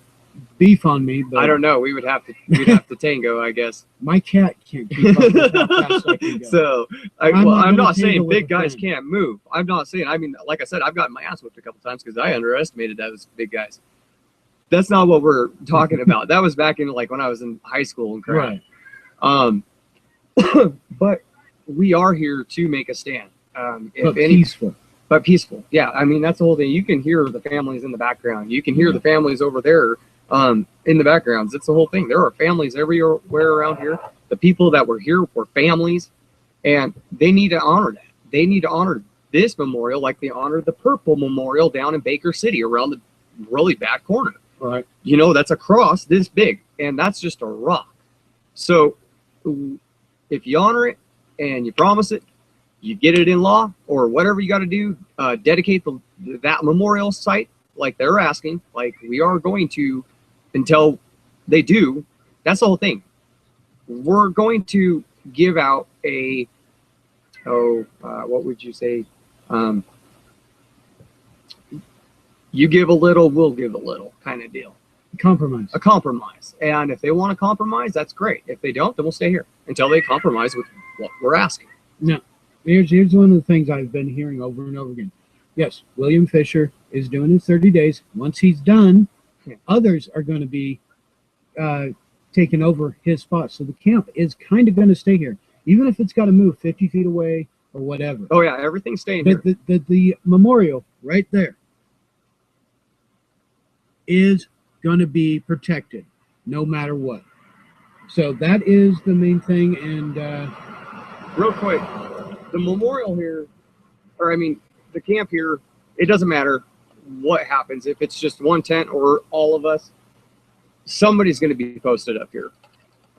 beef on me, but I don't know. We'd have to tango, I guess. My cat can't keep up with how fast I can go. So I'm not saying big guys can't move. I'm not saying. I mean, like I said, I've gotten my ass whipped a couple times because I underestimated those big guys. That's not what we're talking about. That was back in when I was in high school and crap. Right. But we are here to make a stand. Peaceful. But peaceful. Yeah, I mean, that's the whole thing. You can hear the families in the background. You can hear the families over there in the backgrounds. It's the whole thing. There are families everywhere around here. The people that were here were families, and they need to honor that. They need to honor this memorial like they honored the Purple Memorial down in Baker City around the really bad corner. Right. That's a cross this big, and that's just a rock. So if you honor it and you promise it, you get it in law or whatever you got to do, dedicate that memorial site like they're asking, like we are going to until they do. That's the whole thing. We're going to give out what would you say? You give a little, we'll give a little kind of deal. Compromise. A compromise. And if they want to compromise, that's great. If they don't, then we'll stay here until they compromise with what we're asking. Now, here's one of the things I've been hearing over and over again. Yes, William Fisher is doing his 30 days. Once he's done, others are going to be taking over his spot. So the camp is kind of going to stay here, even if it's got to move 50 feet away or whatever. Oh, yeah, everything's staying here. The memorial right there is going to be protected no matter what. So that is the main thing. And real quick, the memorial here, or I mean, the camp here, it doesn't matter what happens. If it's just one tent or all of us, somebody's going to be posted up here.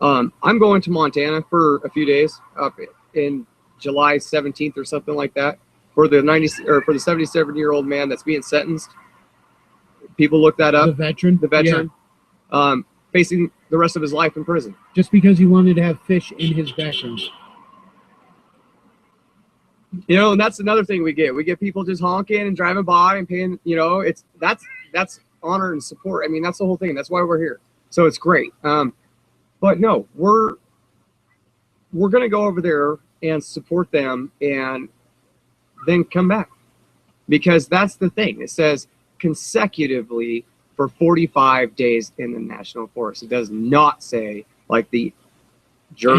I'm going to Montana for a few days up in July 17th or something like that for the 77-year-old man that's being sentenced. People look that up. The veteran. The veteran, facing the rest of his life in prison. Just because he wanted to have fish in his bathroom. You know, and that's another thing we get. We get people just honking and driving by and paying. You know, that's honor and support. I mean, that's the whole thing. That's why we're here. So it's great. But no, we're gonna go over there and support them and then come back, because that's the thing. It says consecutively for 45 days in the national forest. It does not say like the jerk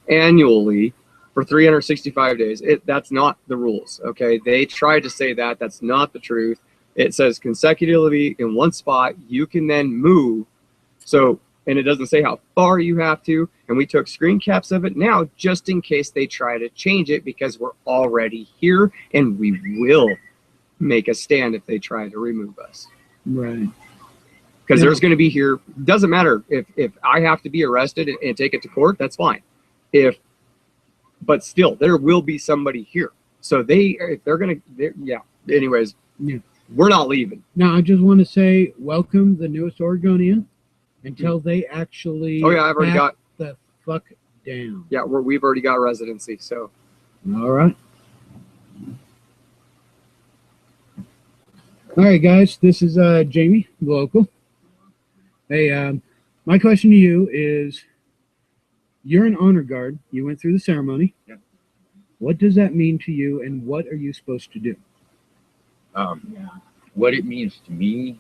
annually for 365 days. That's not the rules. Okay, they tried to say that. That's not the truth. It says consecutively in one spot. You can then move. So, and it doesn't say how far you have to. And we took screen caps of it now just in case they try to change it, because we're already here and we will make a stand if they try to remove us. Right. Because there's going to be here. Doesn't matter if I have to be arrested and take it to court. That's fine. But still, there will be somebody here. So if they're going to, yeah. Anyways, yeah. We're not leaving. Now, I just want to say welcome the newest Oregonian until they actually. Oh yeah, I've already got the fuck down. Yeah, we've already got residency. So. All right. All right, guys. This is Jamie, the local. Hey, my question to you is: you're an honor guard. You went through the ceremony. Yeah. What does that mean to you, and what are you supposed to do? What it means to me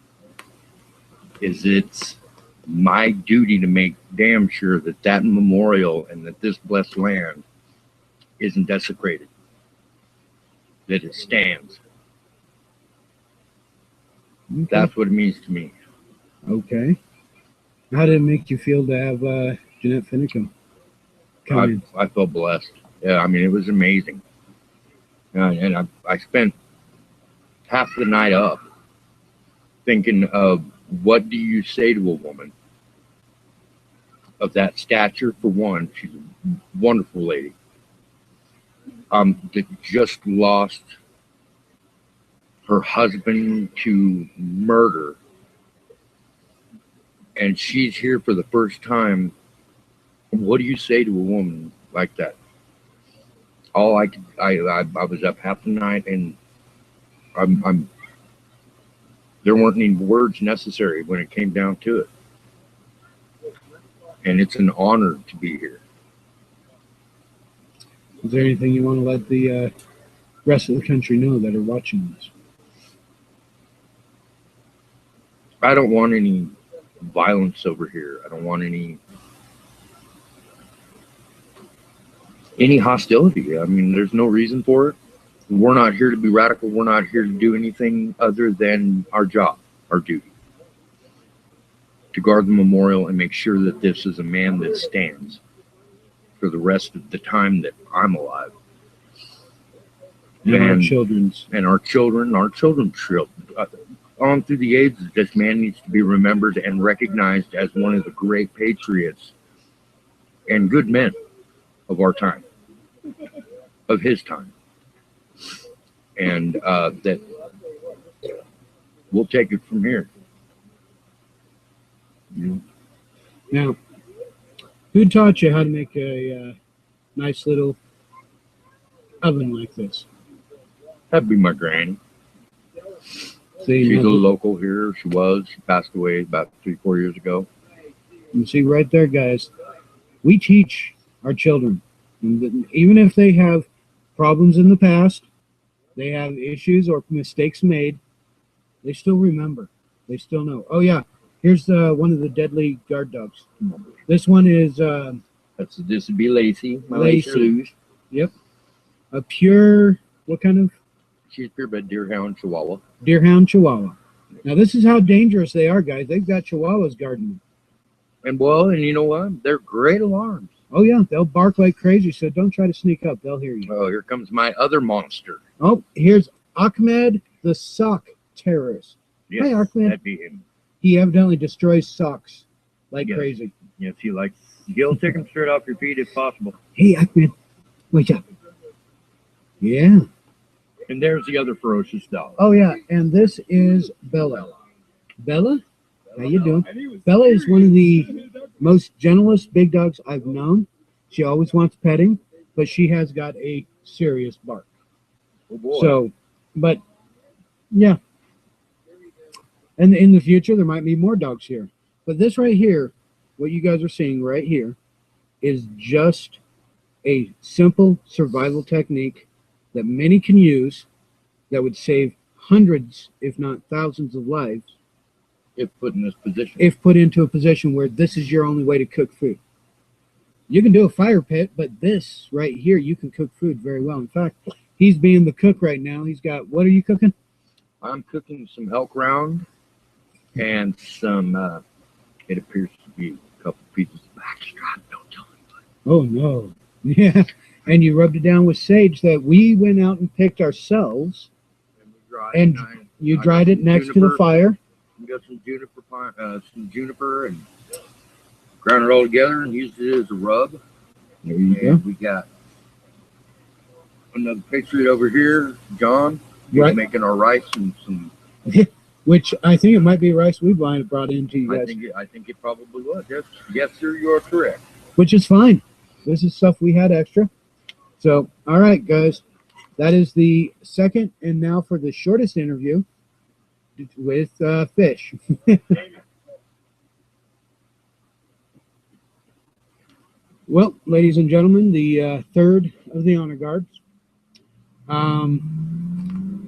is it's my duty to make damn sure that that memorial and that this blessed land isn't desecrated, that it stands. Okay. That's what it means to me. Okay. How did it make you feel to have Jeanette Finicum come in? I felt blessed. Yeah, I mean, it was amazing. And I spent half the night up thinking of what do you say to a woman of that stature. For one, she's a wonderful lady that just lost her husband to murder, and she's here for the first time. What do you say to a woman like that? I was up half the night, and there weren't any words necessary when it came down to it. And it's an honor to be here. Is there anything you want to let the rest of the country know that are watching this? I don't want any violence over here. I don't want any hostility. I mean, there's no reason for it. We're not here to be radical. We're not here to do anything other than our job, our duty. To guard the memorial and make sure that this is a man that stands for the rest of the time that I'm alive. And our children's. And our children on through the ages, this man needs to be remembered and recognized as one of the great patriots and good men of our time, of his time. And that we'll take it from here. Now, who taught you how to make a nice little oven like this? That'd be my granny. She's a local here. She passed away about 3-4 years ago. You see right there, guys, we teach our children, even if they have problems in the past, they have issues or mistakes made, they still remember. They still know. Oh yeah, here's one of the deadly guard dogs. This one is this would be Lacey. Lacey. Yep. A pure, what kind of? She's purebred Deerhound Chihuahua. Deerhound Chihuahua. Now this is how dangerous they are, guys. They've got Chihuahuas guarding them. And well, and you know what? They're great alarms. Oh yeah, they'll bark like crazy. So don't try to sneak up; they'll hear you. Oh, here comes my other monster. Oh, here's Ahmed, the sock terrorist. Yes, Hi, Ahmed. that'd be him. He evidently destroys socks like Yes. crazy. Yes, he likes. He'll take them straight off your feet if possible. Hey, Ahmed, wake up. Yeah. And there's the other ferocious dog. Oh yeah, and this is Bella. Bella, how you doing? Bella is one of the most gentlest big dogs I've known. She always wants petting, but she has got a serious bark. Oh boy. So, but yeah. And in the future, there might be more dogs here. But this right here, what you guys are seeing right here, is just a simple survival technique that many can use that would save hundreds, if not thousands of lives if put in this position. if put into a position where this is your only way to cook food. You can do a fire pit, but this right here, you can cook food very well. In fact, he's being the cook right now. He's got, what are you cooking? I'm cooking some elk round and some, it appears to be a couple pieces of backstrap. Don't tell anybody. Oh, no. Yeah. And you rubbed it down with sage that we went out and picked ourselves. And we dried And it. you I dried got it some next to the juniper. fire. We got some juniper and ground it all together and used it as a rub. There you go. And we got another patriot over here, John. He's Right. making our rice and some. Which I think it might be rice we brought in to you I guys, think it probably was. Yes, sir. You are correct. which is fine. This is stuff we had extra. So, all right, guys. That is the second, and now for the shortest interview with Fish. Well, ladies and gentlemen, the third of the honor guards.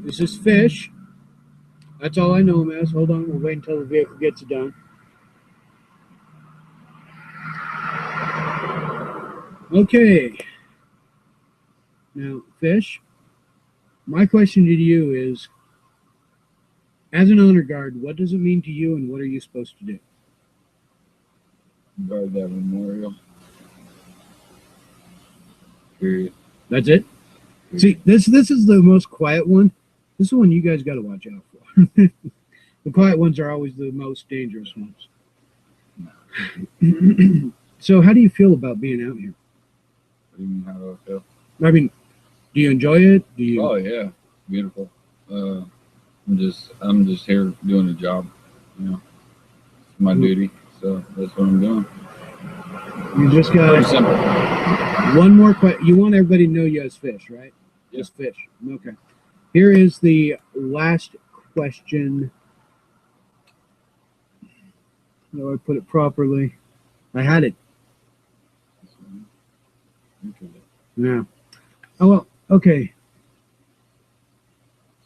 This is Fish. That's all I know him as. Hold on, we'll wait until the vehicle gets done. Okay. Now, Fish, my question to you is, as an honor guard, what does it mean to you and what are you supposed to do? Guard that memorial. Period. That's it? See, this is the most quiet one. This is the one you guys got to watch out for. The quiet ones are always the most dangerous ones. So how do you feel about being out here? What do you mean, how do I feel? I mean, do you enjoy it? Do you? Oh yeah, beautiful. I'm just here doing a job. You know, it's my duty, so that's what I'm doing. You just Very got simple. one more question. You want everybody to know you as Fish, right? Yeah. Just Fish. Okay. Here is the last question. How do I put it properly? I had it. Okay. Yeah. Oh, well, okay.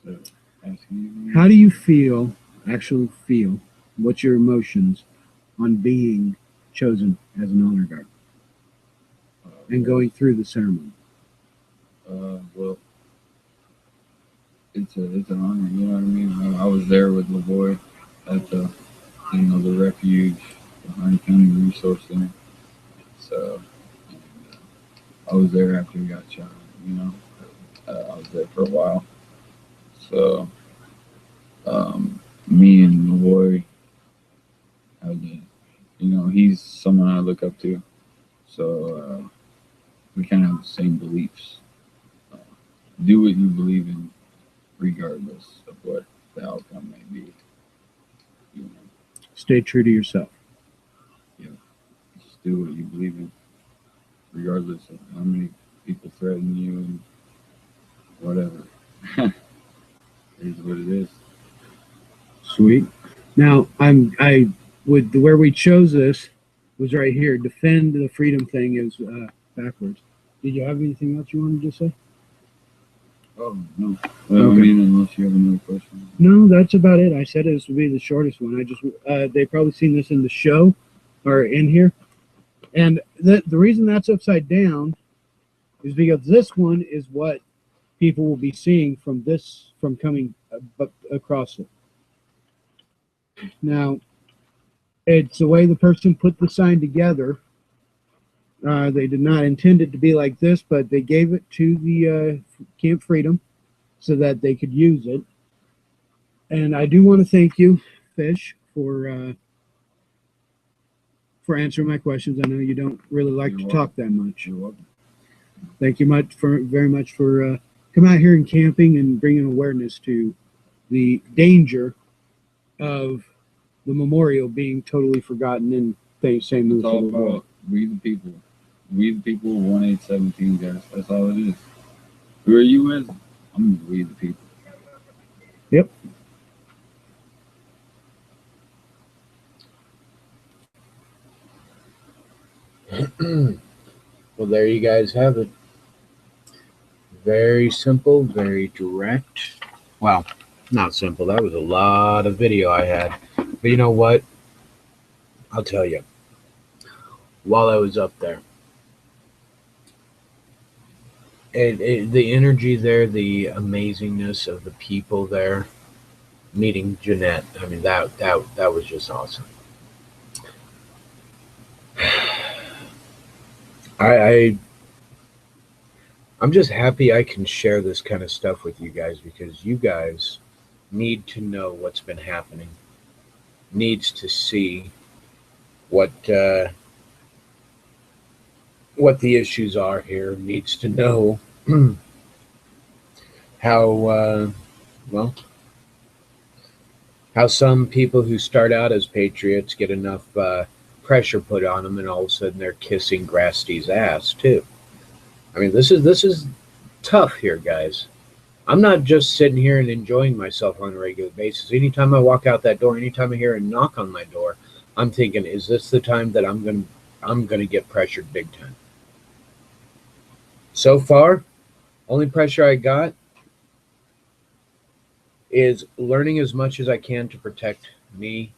So, asking you. How do you actually feel, what's your emotions on being chosen as an honor guard and going through the ceremony? Well, it's an honor. You know what I mean? I was there with LaVoy at the refuge, the Harney County Resource Center. So I was there after he got shot. You know, I was there for a while. So me and LaVoy he's someone I look up to. So we kind of have the same beliefs. Do what you believe in, regardless of what the outcome may be. You know, Stay true to yourself. just do what you believe in, regardless of how many people threaten you and whatever. It is what it is. Sweet. Now, where we chose this was right here. Defend the freedom thing is backwards. Did you have anything else you wanted to say? Oh no. Well, Okay. I mean, unless you have another question. No, that's about it. I said this would be the shortest one. I just they probably seen this in the show or in here, and the reason that's upside down is because this one is what people will be seeing from coming across it. Now, it's the way the person put the sign together They did not intend it to be like this, but they gave it to the Camp Freedom so that they could use it. And I do want to thank you, Fish, for answering my questions. I know you don't really like to talk that much. You're welcome. Thank you very much for coming out here and camping and bringing awareness to the danger of the memorial being totally forgotten in St. Louis. It's all about we the people. We the people, 1-817, guys. That's all it is. Who are you with? I'm we the people. Yep. Well, there you guys have it. Very simple, very direct. Well, not simple. That was a lot of video I had. But you know what? I'll tell you. While I was up there, the energy there, the amazingness of the people there, meeting Jeanette. I mean, that was just awesome. I'm just happy I can share this kind of stuff with you guys, because you guys need to know what's been happening, needs to see what the issues are here, needs to know how how some people who start out as patriots get enough pressure put on them, and all of a sudden they're kissing Grasty's ass too. I mean, this is tough here, guys. I'm not just sitting here and enjoying myself on a regular basis. Anytime I walk out that door, anytime I hear a knock on my door, I'm thinking, is this the time that I'm gonna get pressured big time? So far, only pressure I got is learning as much as I can to protect me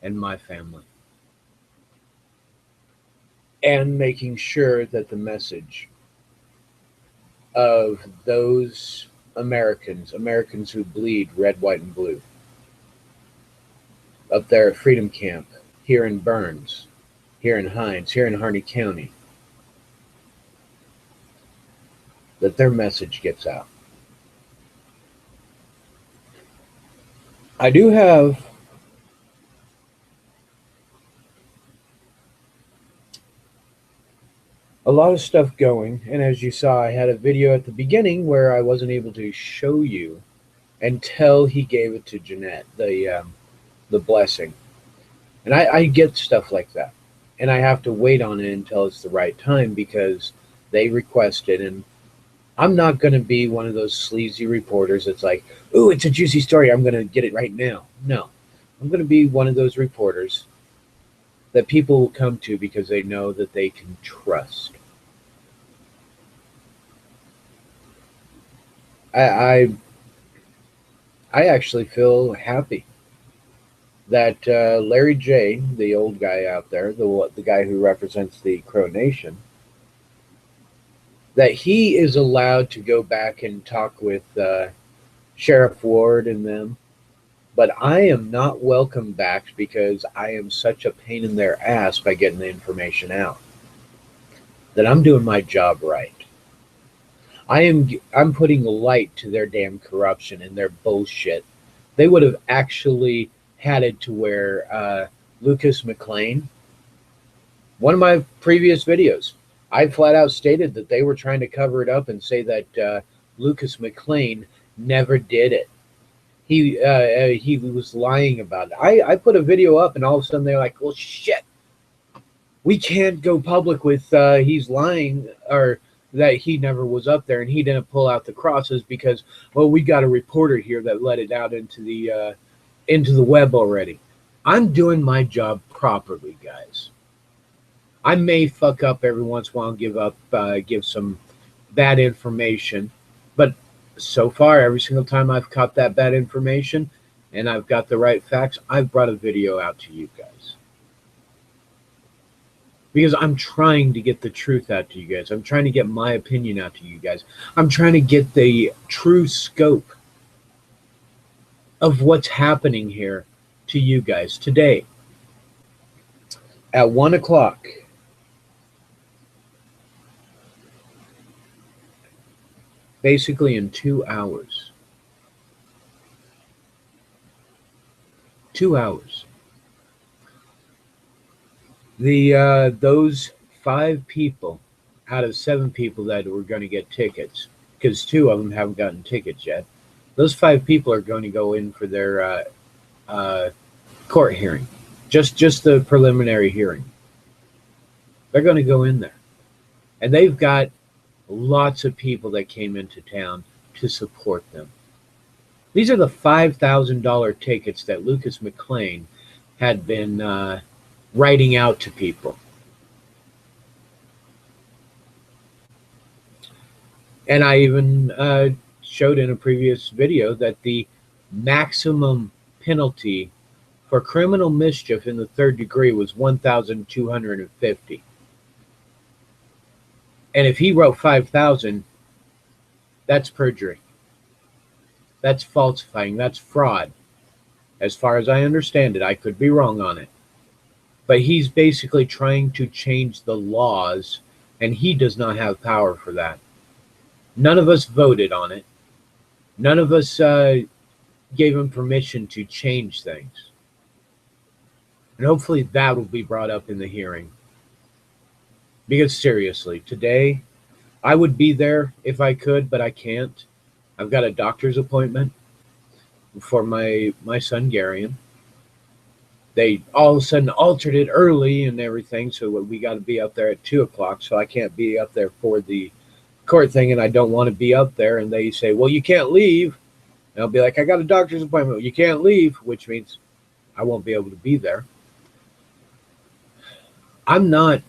and my family, and making sure that the message of those Americans who bleed red, white, and blue, up there at Freedom Camp, here in Burns, here in Hines, here in Harney County, that their message gets out. I do have a lot of stuff going, and as you saw, I had a video at the beginning where I wasn't able to show you until he gave it to Jeanette, the blessing. And I get stuff like that, and I have to wait on it until it's the right time, because they requested, and I'm not going to be one of those sleazy reporters that's like, ooh, it's a juicy story, I'm going to get it right now. No, I'm going to be one of those reporters that people will come to because they know that they can trust. I actually feel happy that Larry J., the old guy out there, the guy who represents the Crow Nation, that he is allowed to go back and talk with Sheriff Ward and them. But I am not welcome back because I am such a pain in their ass by getting the information out. That I'm doing my job right. I'm putting a light to their damn corruption and their bullshit. They would have actually had it to where Lucas McLean, one of my previous videos, I flat out stated that they were trying to cover it up and say that Lucas McLean never did it. He was lying about it. I put a video up, and all of a sudden they're like, well, shit, we can't go public with he's lying, or that he never was up there and he didn't pull out the crosses because, well, we got a reporter here that let it out into the web already. I'm doing my job properly, guys. I may fuck up every once in a while, give some bad information, but so far, every single time I've caught that bad information and I've got the right facts, I've brought a video out to you guys. Because I'm trying to get the truth out to you guys. I'm trying to get my opinion out to you guys. I'm trying to get the true scope of what's happening here to you guys today. At 1 o'clock, basically in 2 hours. 2 hours. Those 5 people out of 7 people that were going to get tickets, because 2 of them haven't gotten tickets yet. Those 5 people are going to go in for their court hearing, just the preliminary hearing. They're going to go in there, and they've got lots of people that came into town to support them. These are the $5,000 tickets that Lucas McLean had been writing out to people. And I even showed in a previous video that the maximum penalty for criminal mischief in the 3rd degree was 1,250. And if he wrote 5,000, that's perjury. That's falsifying. That's fraud. As far as I understand it, I could be wrong on it. But he's basically trying to change the laws, and he does not have power for that. None of us voted on it. None of us gave him permission to change things. And hopefully that will be brought up in the hearing. Because seriously, today, I would be there if I could, but I can't. I've got a doctor's appointment for my son, Garion. They all of a sudden altered it early and everything, so we got to be up there at 2 o'clock, so I can't be up there for the court thing, and I don't want to be up there. And they say, well, you can't leave. And I'll be like, I got a doctor's appointment. You can't leave, which means I won't be able to be there. I'm not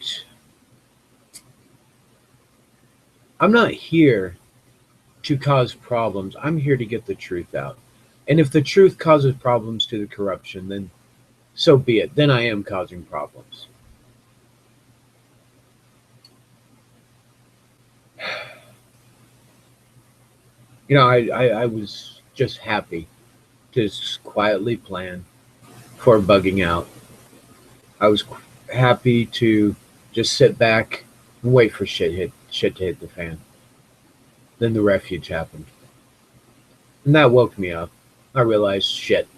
here to cause problems. I'm here to get the truth out. And if the truth causes problems to the corruption, then so be it. Then I am causing problems. You know, I was just happy to just quietly plan for bugging out. I was happy to just sit back and wait for shit to hit the fan. Then the refuge happened. And that woke me up. I realized, shit,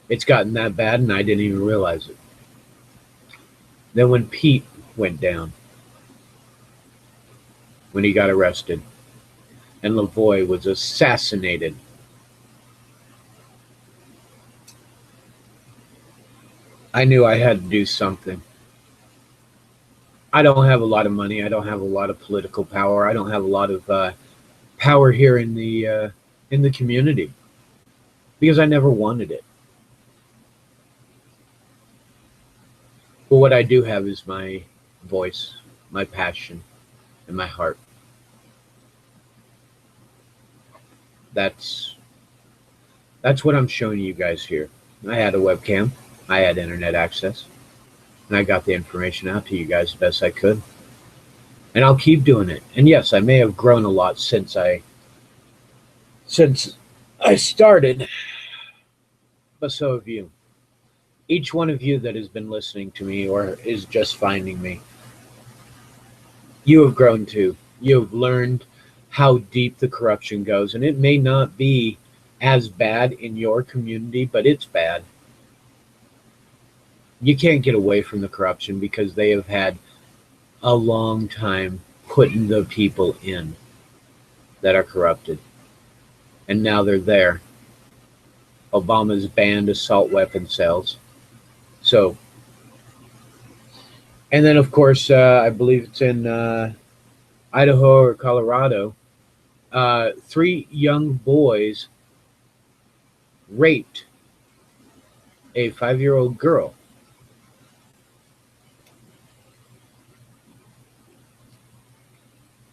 it's gotten that bad and I didn't even realize it. Then when Pete went down, when he got arrested, and Lavoie was assassinated, I knew I had to do something. I don't have a lot of money. I don't have a lot of political power. I don't have a lot of power here in the community because I never wanted it. But what I do have is my voice, my passion, and my heart. That's what I'm showing you guys here. I had a webcam. I had internet access. And I got the information out to you guys the best I could. And I'll keep doing it. And yes, I may have grown a lot since I started. But so have you. Each one of you that has been listening to me or is just finding me, you have grown too. You have learned how deep the corruption goes. And it may not be as bad in your community, but it's bad. You can't get away from the corruption because they have had a long time putting the people in that are corrupted. And now they're there. Obama's banned assault weapon sales. So, and then of course, I believe it's in Idaho or Colorado, 3 young boys raped a 5-year-old girl.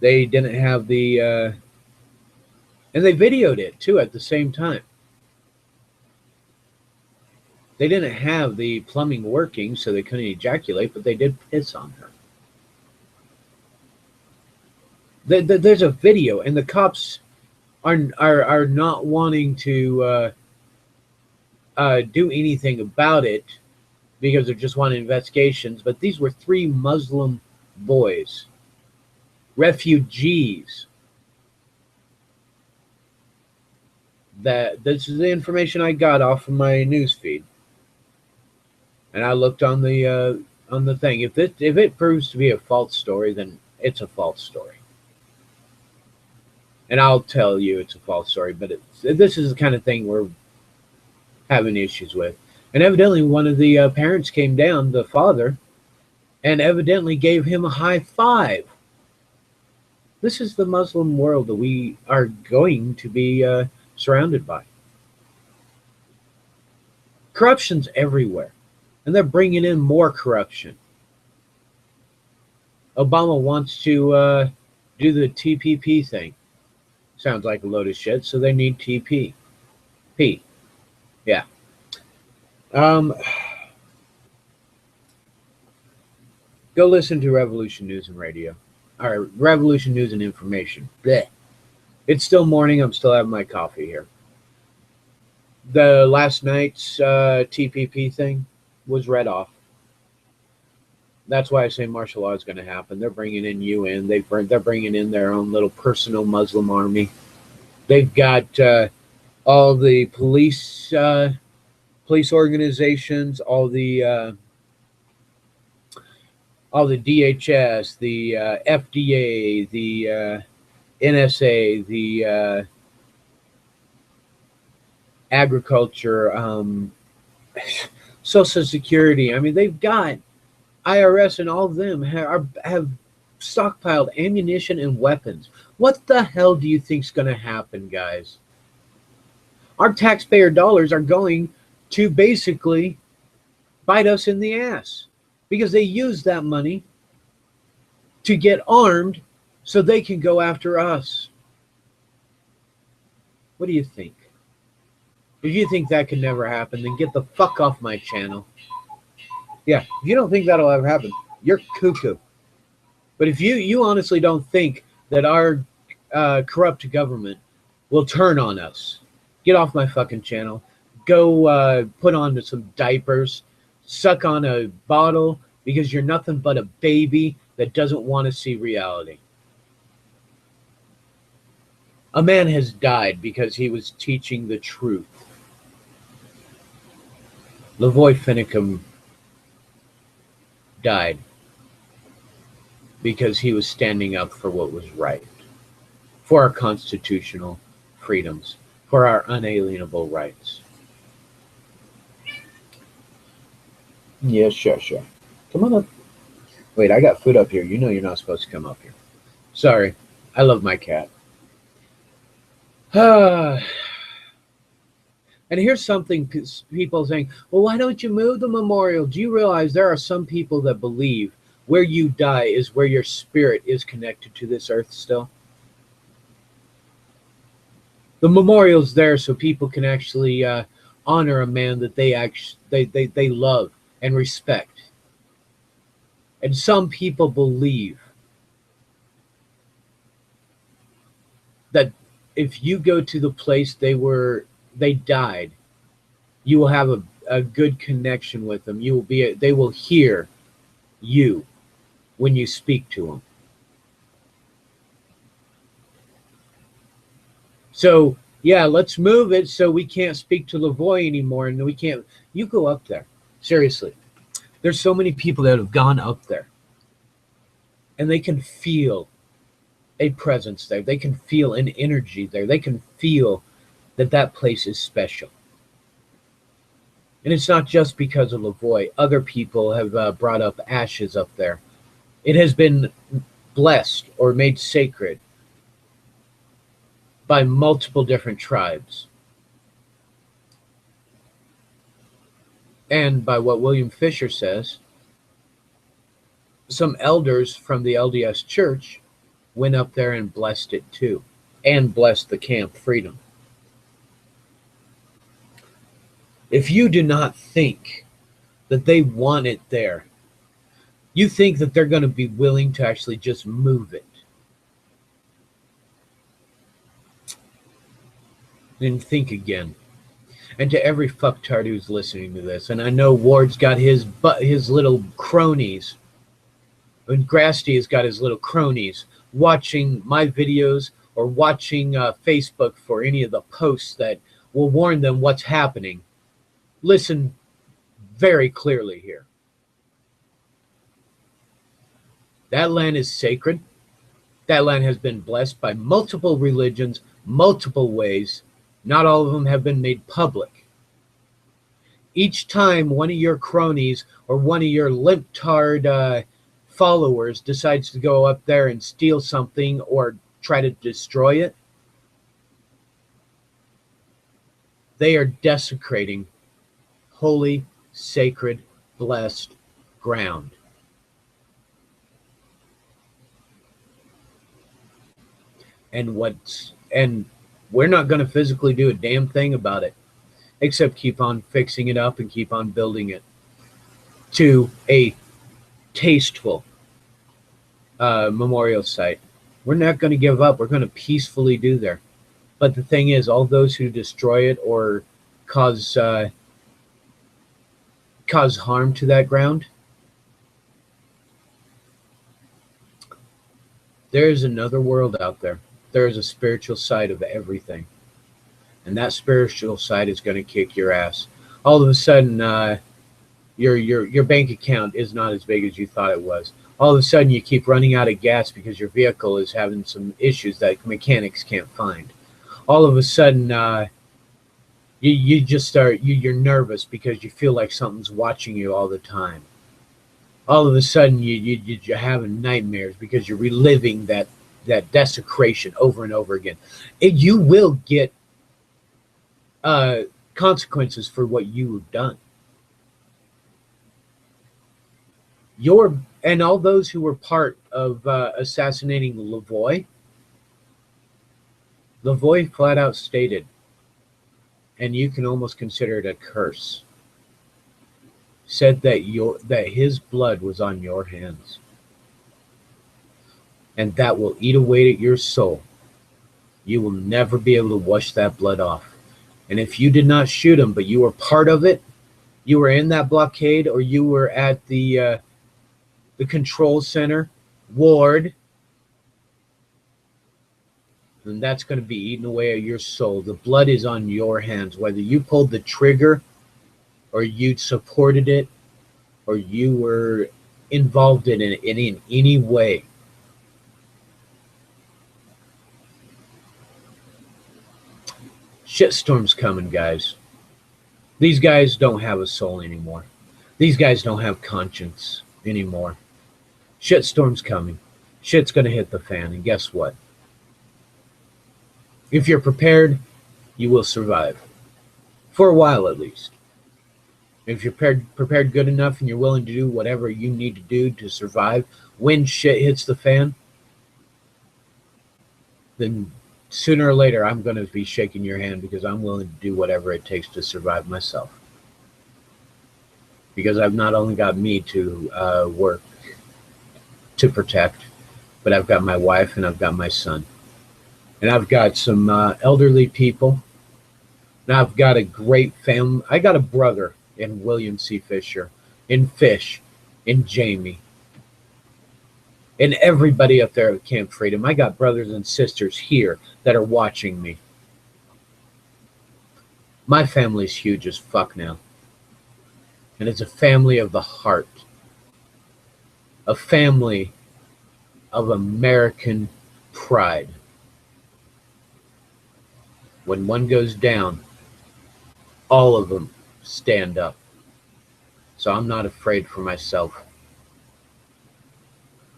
They didn't have the, and they videoed it too at the same time. They didn't have the plumbing working, so they couldn't ejaculate, but they did piss on her. There's a video, and the cops are not wanting to do anything about it because they're just wanting investigations. But these were 3 Muslim boys, refugees, that this is the information I got off of my news feed, and I looked on the thing. If it proves to be a false story, then it's a false story, and I'll tell you it's a false story. But this is the kind of thing we're having issues with. And evidently, one of the parents came down, the father, and evidently gave him a high five. This is the Muslim world that we are going to be surrounded by. Corruption's everywhere, and they're bringing in more corruption. Obama wants to do the TPP thing. Sounds like a load of shit, so they need TP. P. Yeah. Go listen to Revolution News and Radio. Or Revolution News and Information. Blech. It's still morning. I'm still having my coffee here. The last night's TPP thing was read off. That's why I say martial law is going to happen. They're bringing in UN. They're bringing in their own little personal Muslim army. They've got all the police organizations, all the DHS, the FDA, the NSA, the agriculture, Social Security. I mean, they've got IRS, and all of them have stockpiled ammunition and weapons. What the hell do you think's going to happen, guys? Our taxpayer dollars are going to basically bite us in the ass because they use that money to get armed so they can go after us. What do you think? If you think that could never happen, then get the fuck off my channel. Yeah, if you don't think that'll ever happen, you're cuckoo. But if you honestly don't think that our corrupt government will turn on us, get off my fucking channel. Go put on some diapers, suck on a bottle, because you're nothing but a baby that doesn't want to see reality. A man has died because he was teaching the truth. Lavoy Finicum died because he was standing up for what was right, for our constitutional freedoms, for our unalienable rights. Yeah, sure. Come on up. Wait, I got food up here. You know you're not supposed to come up here. Sorry. I love my cat. And here's something people saying, well, why don't you move the memorial? Do you realize there are some people that believe where you die is where your spirit is connected to this earth still? The memorial's there so people can actually honor a man that they love and respect. And some people believe that if you go to the place they died, you will have a good connection with them. They will hear you when you speak to them. So yeah, let's move it so we can't speak to Lavoy anymore, and we can't. You go up there, seriously. There's so many people that have gone up there, and they can feel a presence there. They can feel an energy there. They can feel that place is special. And it's not just because of Lavoy. Other people have brought up ashes up there. It has been blessed or made sacred by multiple different tribes. And by what William Fisher says, some elders from the LDS Church went up there and blessed it too, and blessed the Camp Freedom. If you do not think that they want it there, you think that they're going to be willing to actually just move it, then think again. And to every fucktard who's listening to this, and I know Ward's got his little cronies, and Grasty has got his little cronies watching my videos, or watching Facebook for any of the posts that will warn them what's happening, listen very clearly here. That land is sacred. That land has been blessed by multiple religions, multiple ways. Not all of them have been made public. Each time one of your cronies or one of your limp-tard followers decides to go up there and steal something or try to destroy it, they are desecrating holy, sacred, blessed ground. And we're not going to physically do a damn thing about it, except keep on fixing it up and keep on building it to a tasteful memorial site. We're not going to give up. We're going to peacefully do there. But the thing is, all those who destroy it or cause harm to that ground, there's another world out there. There is a spiritual side of everything. And that spiritual side is going to kick your ass. All of a sudden, your bank account is not as big as you thought it was. All of a sudden, you keep running out of gas because your vehicle is having some issues that mechanics can't find. All of a sudden, you just start, you're nervous because you feel like something's watching you all the time. All of a sudden, you're having nightmares because you're reliving that desecration over and over again. You will get consequences for what you have done. And all those who were part of assassinating Lavoie flat out stated, and you can almost consider it a curse, said that his blood was on your hands. And that will eat away at your soul. You will never be able to wash that blood off. And if you did not shoot him, but you were part of it, you were in that blockade, or you were at the control center ward, then that's going to be eating away at your soul. The blood is on your hands, whether you pulled the trigger or you supported it or you were involved in it in any way. Shitstorm's coming, guys. These guys don't have a soul anymore. These guys don't have conscience anymore. Shitstorm's coming. Shit's going to hit the fan, and guess what? If you're prepared, you will survive. For a while, at least. If you're prepared good enough and you're willing to do whatever you need to do to survive when shit hits the fan, then sooner or later, I'm going to be shaking your hand because I'm willing to do whatever it takes to survive myself. Because I've not only got me to work to protect, but I've got my wife and I've got my son. And I've got some elderly people. And I've got a great family. I got a brother in William C. Fisher, in Fish, in Jamie, and everybody up there at Camp Freedom. I got brothers and sisters here that are watching me. My family's huge as fuck now. And it's a family of the heart. A family of American pride. When one goes down, all of them stand up. So I'm not afraid for myself.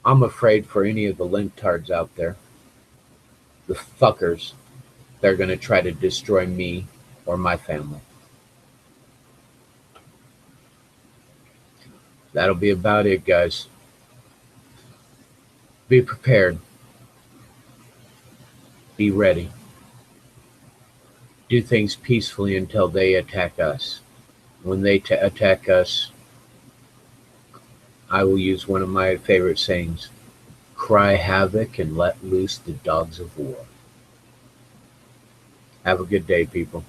I'm afraid for any of the limp-tards out there. The fuckers that are going to try to destroy me or my family. That'll be about it, guys. Be prepared. Be ready. Do things peacefully until they attack us. When they attack us, I will use one of my favorite sayings: cry havoc and let loose the dogs of war. Have a good day, people.